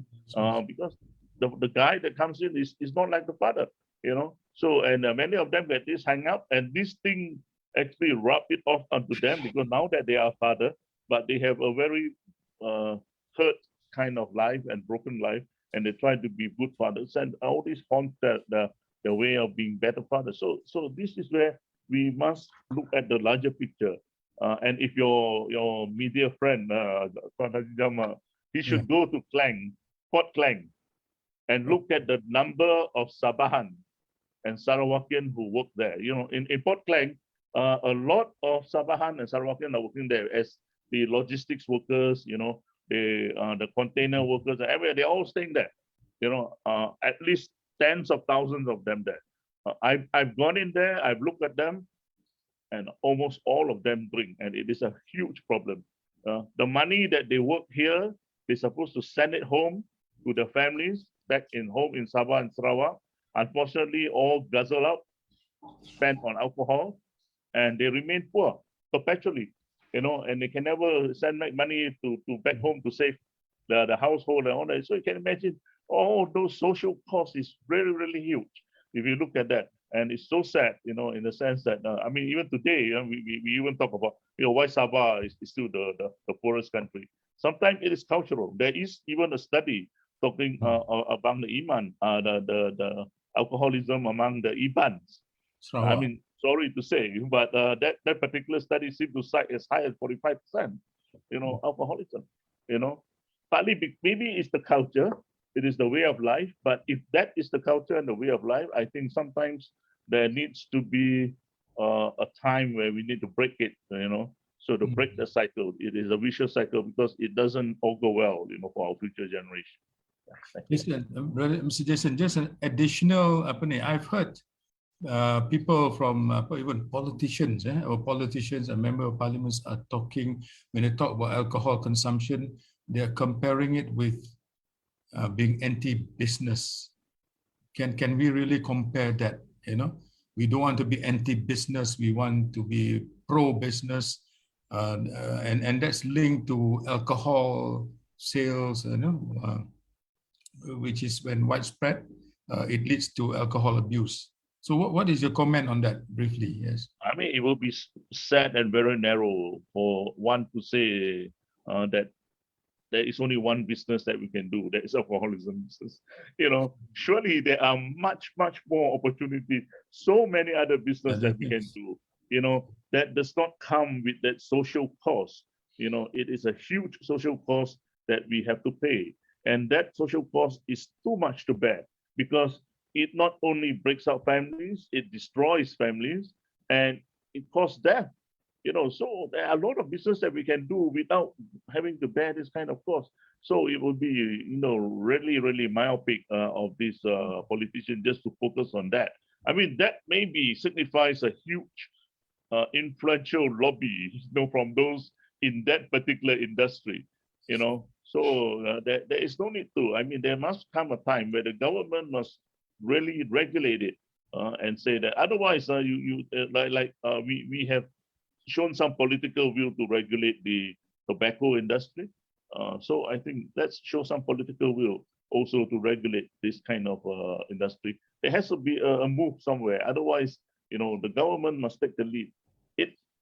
because the guy that comes in is not like the father, you know. So, and many of them get this hang up, and this thing actually rub it off onto them because now that they are father, but they have a very hurt kind of life and broken life, and they try to be good fathers, and all this haunt the way of being better fathers. So this is where we must look at the larger picture. And if your media friend, he should go to Port Klang, and look at the number of Sabahan and Sarawakian who work there. You know, in Port Klang, a lot of Sabahan and Sarawakian are working there as the logistics workers, you know, the container workers, everywhere, they're all staying there. You know, at least tens of thousands of them there. I've gone in there, I've looked at them, and almost all of them drink, and it is a huge problem. The money that they work here, they're supposed to send it home to their families back home in Sabah and Sarawak. Unfortunately, all guzzle up, spent on alcohol, and they remain poor perpetually, you know, and they can never send back money to back home to save the household and all that. So you can imagine all those social costs is really, really huge if you look at that. And it's so sad, you know, in the sense that, I mean, even today, you know, we even talk about, you know, why Sabah is still the poorest country. Sometimes it is cultural. There is even a study talking about the Iman, the alcoholism among the Ibans. I mean, sorry to say, but that particular study seems to cite as high as 45%, you know, alcoholism, you know. Partly maybe it's the culture, it is the way of life, but if that is the culture and the way of life, I think sometimes there needs to be a time where we need to break it, you know. So to break the cycle, it is a vicious cycle because it doesn't all go well, you know, for our future generation. Listen, Brother Mr. Jason, just an additional, I've heard people from even politicians or politicians and member of parliaments are talking, when they talk about alcohol consumption, they're comparing it with being anti-business. Can we really compare that, you know? we don't want to be anti-business, we want to be pro-business, and that's linked to alcohol sales, which is when widespread, it leads to alcohol abuse. So what is your comment on that briefly? Yes. I mean, it will be sad and very narrow for one to say that there is only one business that we can do, that is alcoholism business. Surely there are much more opportunities, so many other business that we can do, that does not come with that social cost. It is a huge social cost that we have to pay. And that social cost is too much to bear, because it not only breaks up families, it destroys families, and it causes death. So there are a lot of business that we can do without having to bear this kind of cost. So it would be, really myopic of these politicians just to focus on that. I mean, that maybe signifies a huge influential lobby, from those in that particular industry, So there is no need to. I mean, there must come a time where the government must really regulate it and say that. Otherwise, we have shown some political will to regulate the tobacco industry. So I think let's show some political will also to regulate this kind of industry. There has to be a move somewhere. Otherwise, the government must take the lead.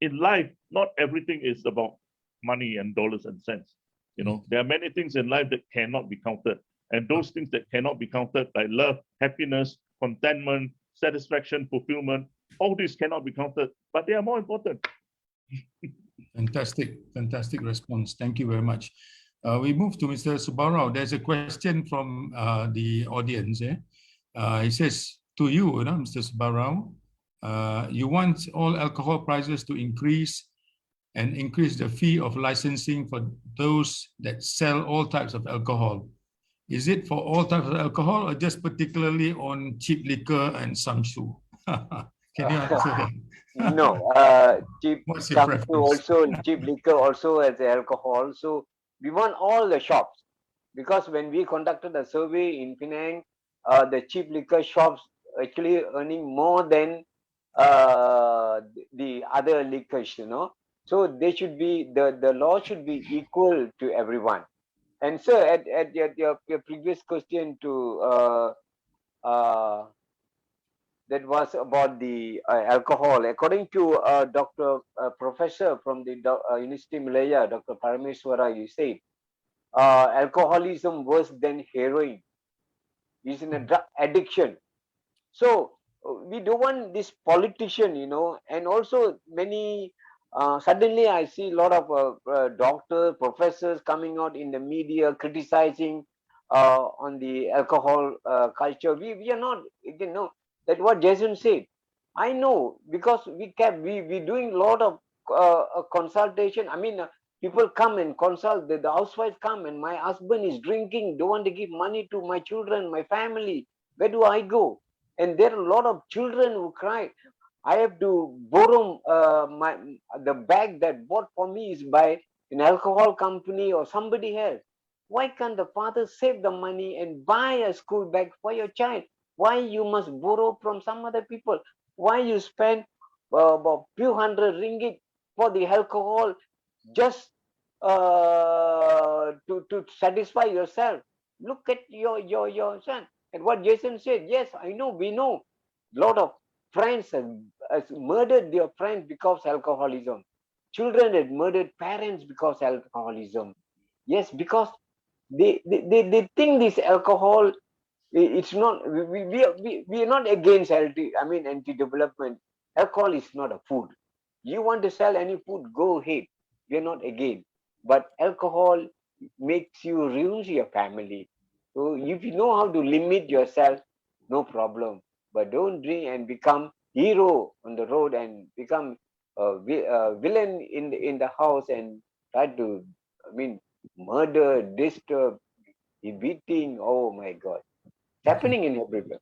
In life, not everything is about money and dollars and cents. There are many things in life that cannot be counted. And those things that cannot be counted, like love, happiness, contentment, satisfaction, fulfillment, all these cannot be counted, but they are more important. Fantastic response. Thank you very much. We move to Mr. Subbarow. There's a question from the audience. He says, to you, Mr. Subbarow, you want all alcohol prices to increase and increase the fee of licensing for those that sell all types of alcohol. Is it for all types of alcohol or just particularly on cheap liquor and samsu? Can you answer that? No, cheap samsu also, cheap liquor also as alcohol. So we want all the shops, because when we conducted a survey in Penang, the cheap liquor shops actually earning more than the other liquors, So they should be, the law should be equal to everyone. And sir, at your previous question to that was about the alcohol. According to professor from the University of Malaysia, Dr. Parameswara, you said alcoholism worse than heroin. It's in a drug addiction. So we don't want this politician, and also many. Suddenly, I see a lot of doctors, professors coming out in the media criticizing on the alcohol culture. We are not, that what Jason said. I know, because we doing a lot of consultation. I mean, people come and consult. The housewives come, and my husband is drinking. Don't want to give money to my children, my family. Where do I go? And there are a lot of children who cry. I have to borrow the bag that bought for me is by an alcohol company or somebody else. Why can't the father save the money and buy a school bag for your child? Why you must borrow from some other people? Why you spend about few hundred ringgit for the alcohol just to satisfy yourself? Look at your son. And what Jason said, yes, I know, we know. A lot of friends has murdered their friends because alcoholism. Children had murdered parents because alcoholism. Yes, because they think this alcohol, it's not, we are not against anti-development. Alcohol is not a food. You want to sell any food, go ahead. We are not against. But alcohol makes you ruin your family. So if you know how to limit yourself, no problem. But don't drink and become hero on the road and become a villain in the house and try to, murder, disturb, beating. Oh my God, it's happening in everywhere.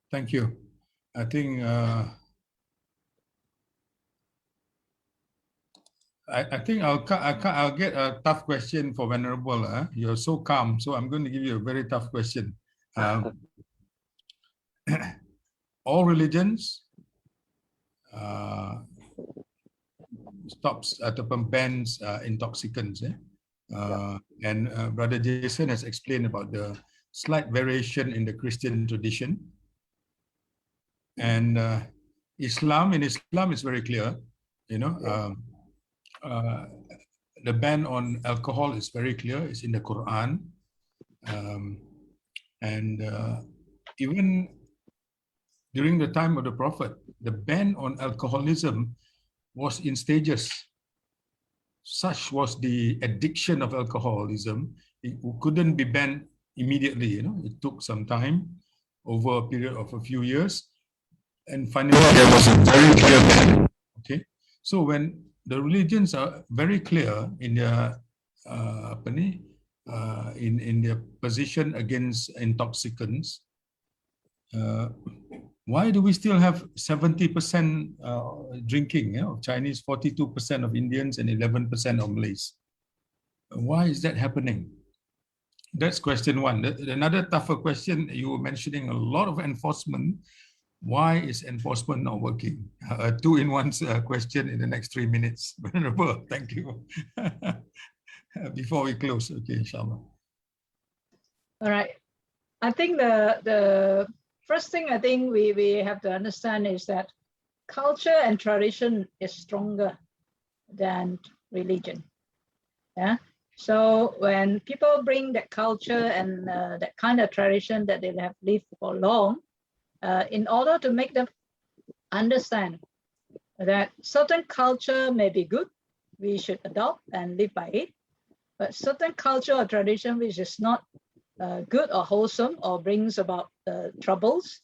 Thank you. I think I'll get a tough question for Venerable. You're so calm, so I'm going to give you a very tough question. All religions stops ataupun bans intoxicants. And Brother Jason has explained about the slight variation in the Christian tradition. And Islam is very clear, you know. The ban on alcohol is very clear. It's in the Quran. Even during the time of the Prophet, the ban on alcoholism was in stages. Such was the addiction of alcoholism. It couldn't be banned immediately, you know. It took some time, over a period of a few years. And finally, there was a very clear ban. Okay. So when the religions are very clear in their in their position against intoxicants, why do we still have 70% drinking of Chinese, 42% of Indians, and 11% of Malays? Why is that happening? That's question one. Another tougher question, you were mentioning a lot of enforcement. Why is enforcement not working? A two-in-one question in the next 3 minutes. Venerable, thank you. Before we close, okay, inshallah. All right. I think the first thing I think we have to understand is that culture and tradition is stronger than religion. Yeah. So when people bring that culture and that kind of tradition that they have lived for long, in order to make them understand that certain culture may be good, we should adopt and live by it, but certain culture or tradition which is not good or wholesome or brings about troubles,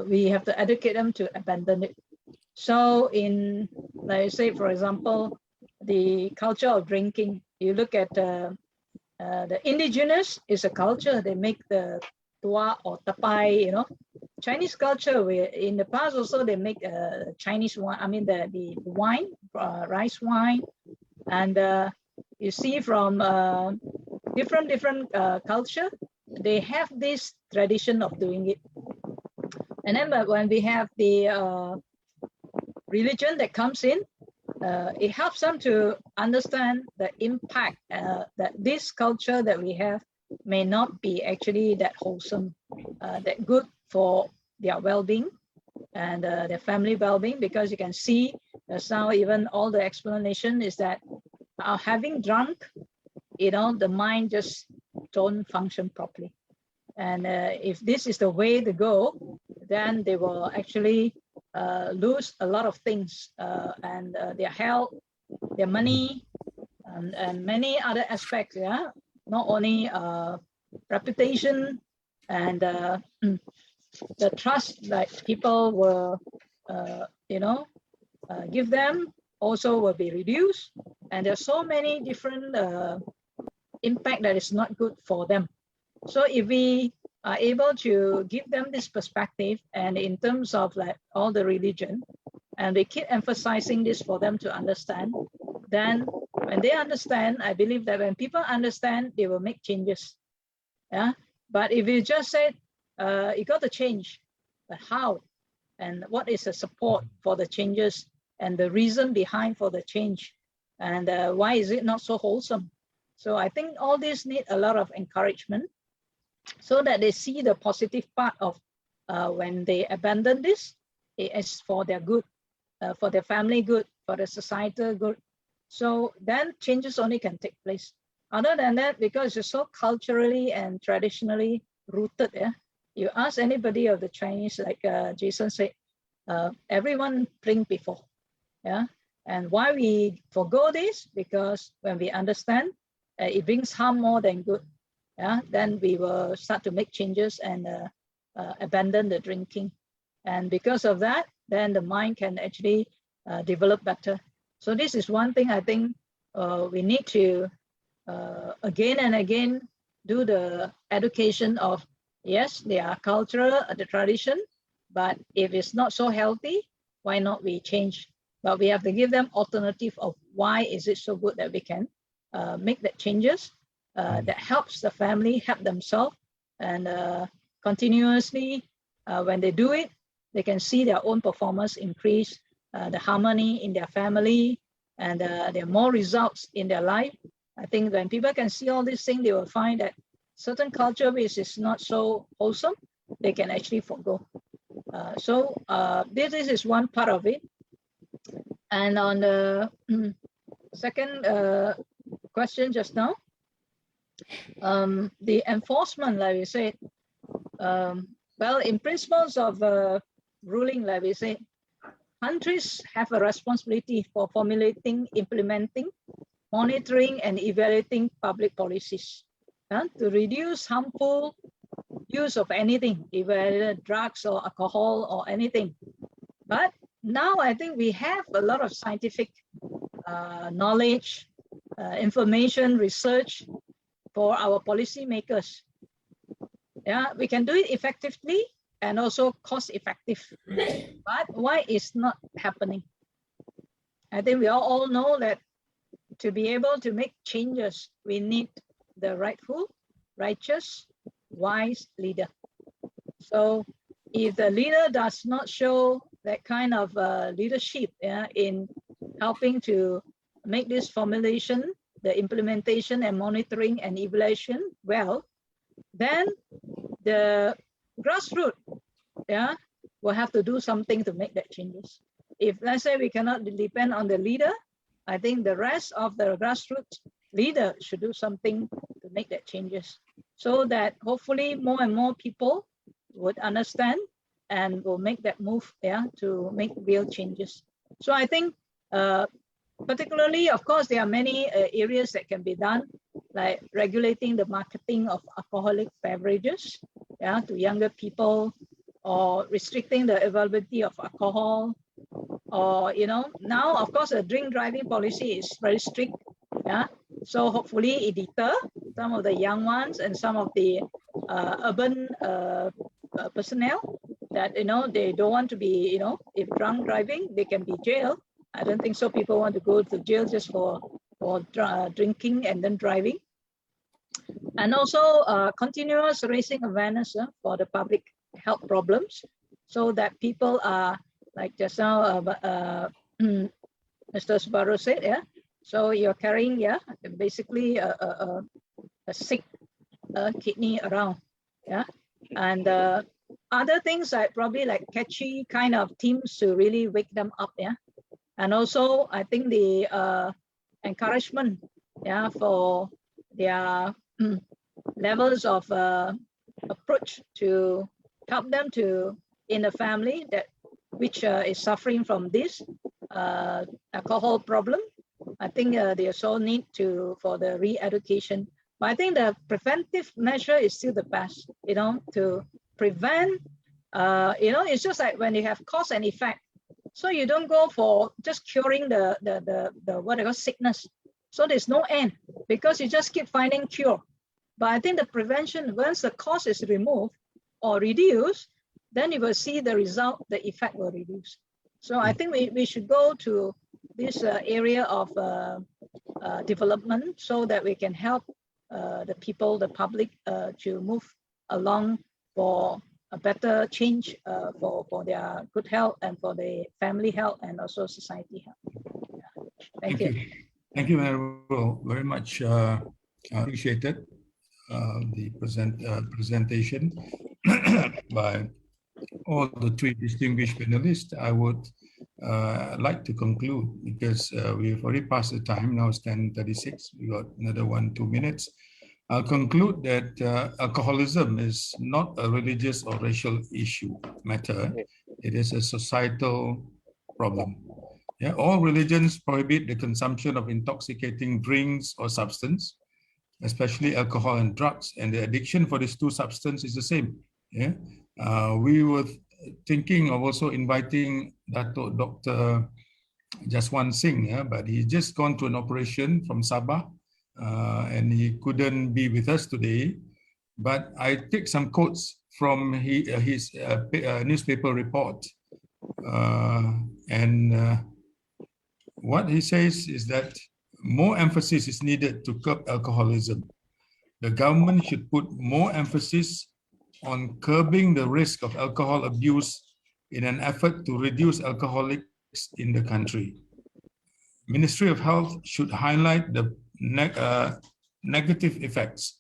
we have to educate them to abandon it. So in, like I say, for example, the culture of drinking, you look at the indigenous is a culture, they make the tua or tapai, you know. Chinese culture, in the past also they make Chinese wine, I mean the wine, rice wine, and you see from different culture, they have this tradition of doing it. And then when we have the religion that comes in, it helps them to understand the impact that this culture that we have may not be actually that wholesome, that good for their well-being and their family well-being, because you can see now even all the explanation is that having drunk, you know, the mind just don't function properly. And if this is the way to go, then they will actually lose a lot of things, and their health, their money, and many other aspects. Yeah, not only reputation and the trust that people will, you know, give them also will be reduced. And there's so many different impact that is not good for them. So if we are able to give them this perspective, and in terms of like all the religion, and we keep emphasizing this for them to understand, then when they understand, I believe that when people understand, they will make changes. Yeah. But if you just say, you got to change, but how? And what is the support for the changes and the reason behind for the change? And why is it not so wholesome? So I think all this need a lot of encouragement so that they see the positive part of when they abandon this, it is for their good, for their family good, for the societal good. So then changes only can take place. Other than that, because it's so culturally and traditionally rooted, yeah, you ask anybody of the Chinese, like Jason said, everyone drink before, yeah. And why we forgo this? Because when we understand it brings harm more than good, yeah, then we will start to make changes and abandon the drinking. And because of that, then the mind can actually develop better. So this is one thing I think we need to again and again do the education of, yes, there are cultural, the tradition, but if it's not so healthy, why not we change? But we have to give them alternative of why is it so good that we can make that changes that helps the family, help themselves, and continuously when they do it, they can see their own performance increase the harmony in their family, and there are more results in their life. I think when people can see all these things, they will find that certain culture which is not so wholesome, they can actually forgo. This is one part of it. And on the second question just now, the enforcement, like we said, well, in principles of ruling, like we said, countries have a responsibility for formulating, implementing, monitoring, and evaluating public policies to reduce harmful use of anything, either drugs or alcohol or anything. But now I think we have a lot of scientific knowledge, information, research for our policymakers. Yeah, we can do it effectively and also cost effective. But why is not happening? I think we all know that to be able to make changes, we need the rightful, righteous, wise leader. So if the leader does not show that kind of leadership in helping to make this formulation, the implementation and monitoring and evaluation well, then the grassroots will have to do something to make that changes. If let's say we cannot depend on the leader, I think the rest of the grassroots leader should do something to make that changes, so that hopefully more and more people would understand and will make that move to make real changes. So I think particularly, of course, there are many areas that can be done, like regulating the marketing of alcoholic beverages to younger people, or restricting the availability of alcohol, or now of course the drink driving policy is very strict. So hopefully it deter some of the young ones and some of the urban personnel that they don't want to be, if drunk driving, they can be jailed. I don't think so. People want to go to jail just for drinking and then driving. And also continuous raising awareness for the public health problems, so that people are, like just now Mr. Subbarow said, so you're carrying basically a sick kidney around, and other things like probably like catchy kind of themes to really wake them up, and also I think the encouragement for their levels of approach to help them to in a family that which is suffering from this alcohol problem. I think they also need for the re-education. But I think the preventive measure is still the best, to prevent, it's just like when you have cause and effect. So you don't go for just curing the what they call sickness. So there's no end, because you just keep finding cure. But I think the prevention, once the cause is removed or reduced, then you will see the result, the effect will reduce. So I think we should go to this area of development, so that we can help the people, the public, to move along for a better change for their good health and for the family health and also society health. Thank you. Thank you, Venerable. Very much appreciated the presentation by all the three distinguished panelists. I would like to conclude, because we've already passed the time. Now it's 10:36. We got another 2 minutes. I'll conclude that alcoholism is not a religious or racial matter. It is a societal problem. All religions prohibit the consumption of intoxicating drinks or substance, especially alcohol and drugs, and the addiction for these two substances is the same. We were thinking of also inviting Dr. Jaswant Singh, but he's just gone to an operation from Sabah, and he couldn't be with us today. But I take some quotes from his newspaper report, and what he says is that more emphasis is needed to curb alcoholism. The government should put more emphasis on curbing the risk of alcohol abuse in an effort to reduce alcoholic in the country. Ministry of Health should highlight the negative effects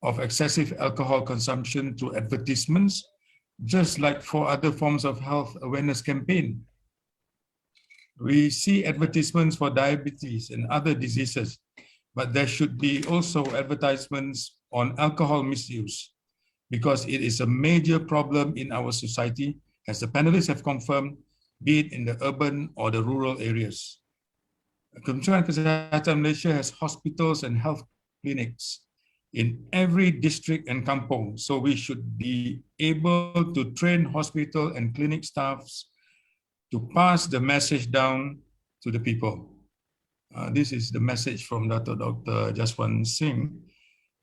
of excessive alcohol consumption through advertisements, just like for other forms of health awareness campaign. We see advertisements for diabetes and other diseases, but there should be also advertisements on alcohol misuse, because it is a major problem in our society, as the panelists have confirmed, be it in the urban or the rural areas. Kementerian Kesihatan Malaysia has hospitals and health clinics in every district and kampung, so we should be able to train hospital and clinic staffs to pass the message down to the people. This is the message from Dr. Jaswant Singh.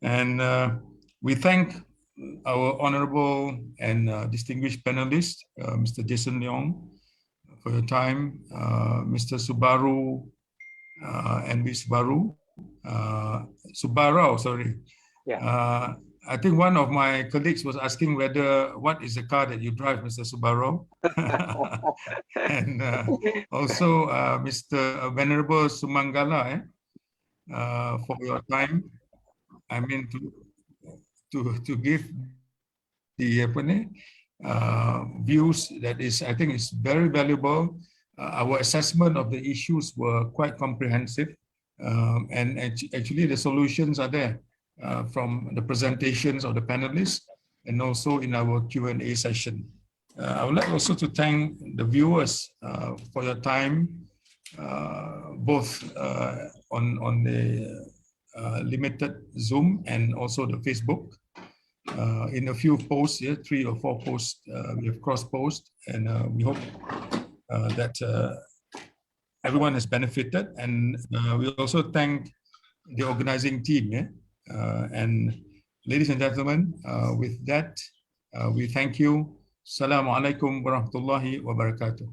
And we thank our honorable and distinguished panelists, Mr. Jason Leong, for your time, Mr. Subbarow and Ms. Subbarow, sorry. Yeah. I think one of my colleagues was asking what is the car that you drive, Mr. Subbarow? And also Mr. Venerable Sumangala, for your time. I mean, to give the views that is, I think, is very valuable. Our assessment of the issues were quite comprehensive, and actually the solutions are there from the presentations of the panelists and also in our Q&A session. I would like also to thank the viewers for your time, both on the limited Zoom and also the Facebook. In a few posts here, 3 or 4 posts, we have cross-post, and we hope that everyone has benefited. And we also thank the organizing team. And ladies and gentlemen, with that, we thank you. Assalamu alaikum warahmatullahi wabarakatuh.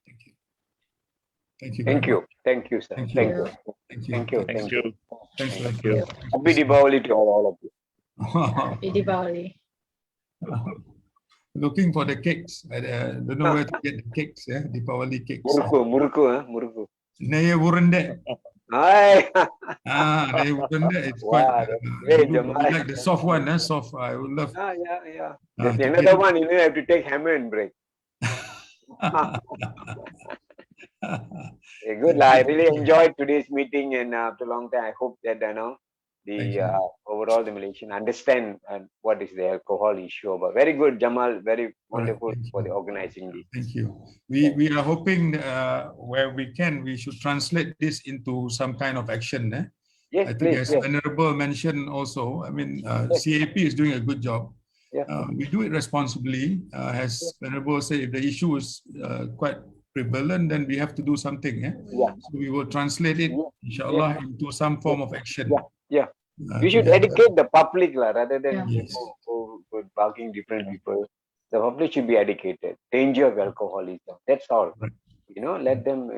Thank you. Thank you. Thank you. Thank you, sir. Thank you. Thank you. Thank you. Thank you. Thank you. Thank you. Happy Diwali to all of you. Happy Diwali. Looking for the cakes. I don't know where to get the cakes. Diwali cakes. Muruku. Naya Wurunde. Hi. Naya Wurunde. It's Wow, quite. great, You Jamal. like the soft one, soft. I would love. Yeah. to There's get another it. one, you have to take hammer and break. Good. I really enjoyed today's meeting, and after a long time, I hope that overall the Malaysian understand what is the alcohol issue about. Very good, Jamal. Very wonderful for the organizing this. Thank you. We are hoping where we can, we should translate this into some kind of action. Yes, I think please. as Venerable mentioned also, I mean, CAP is doing a good job. Yeah. We do it responsibly. As Venerable said, if the issue is quite prevalent, then we have to do something. Yeah. So we will translate it, inshallah, into some form of action. Yeah. We should educate the public rather than Yes. go barking different people. The public should be educated. Danger of alcoholism. That's all. Right. Let them,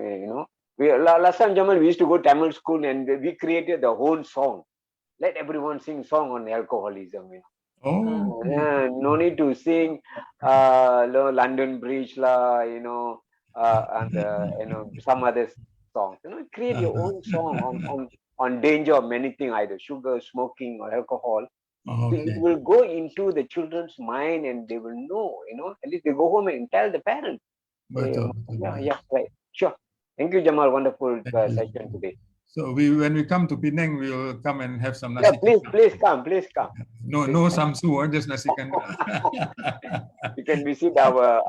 last time, Jamal, we used to go Tamil school and we created the whole song. Let everyone sing song on alcoholism. Oh, No need to sing London Bridge and some other songs. Create your own song on danger of many things, either sugar, smoking, or alcohol. So it will go into the children's mind, and they will know. At least they go home and tell the parents. Betul. Yeah, right. Sure. Thank you, Jamal. Wonderful session today. So when we come to Penang, we will come and have some nasi. Please come. No Samsu, just nasi kandar. You can visit our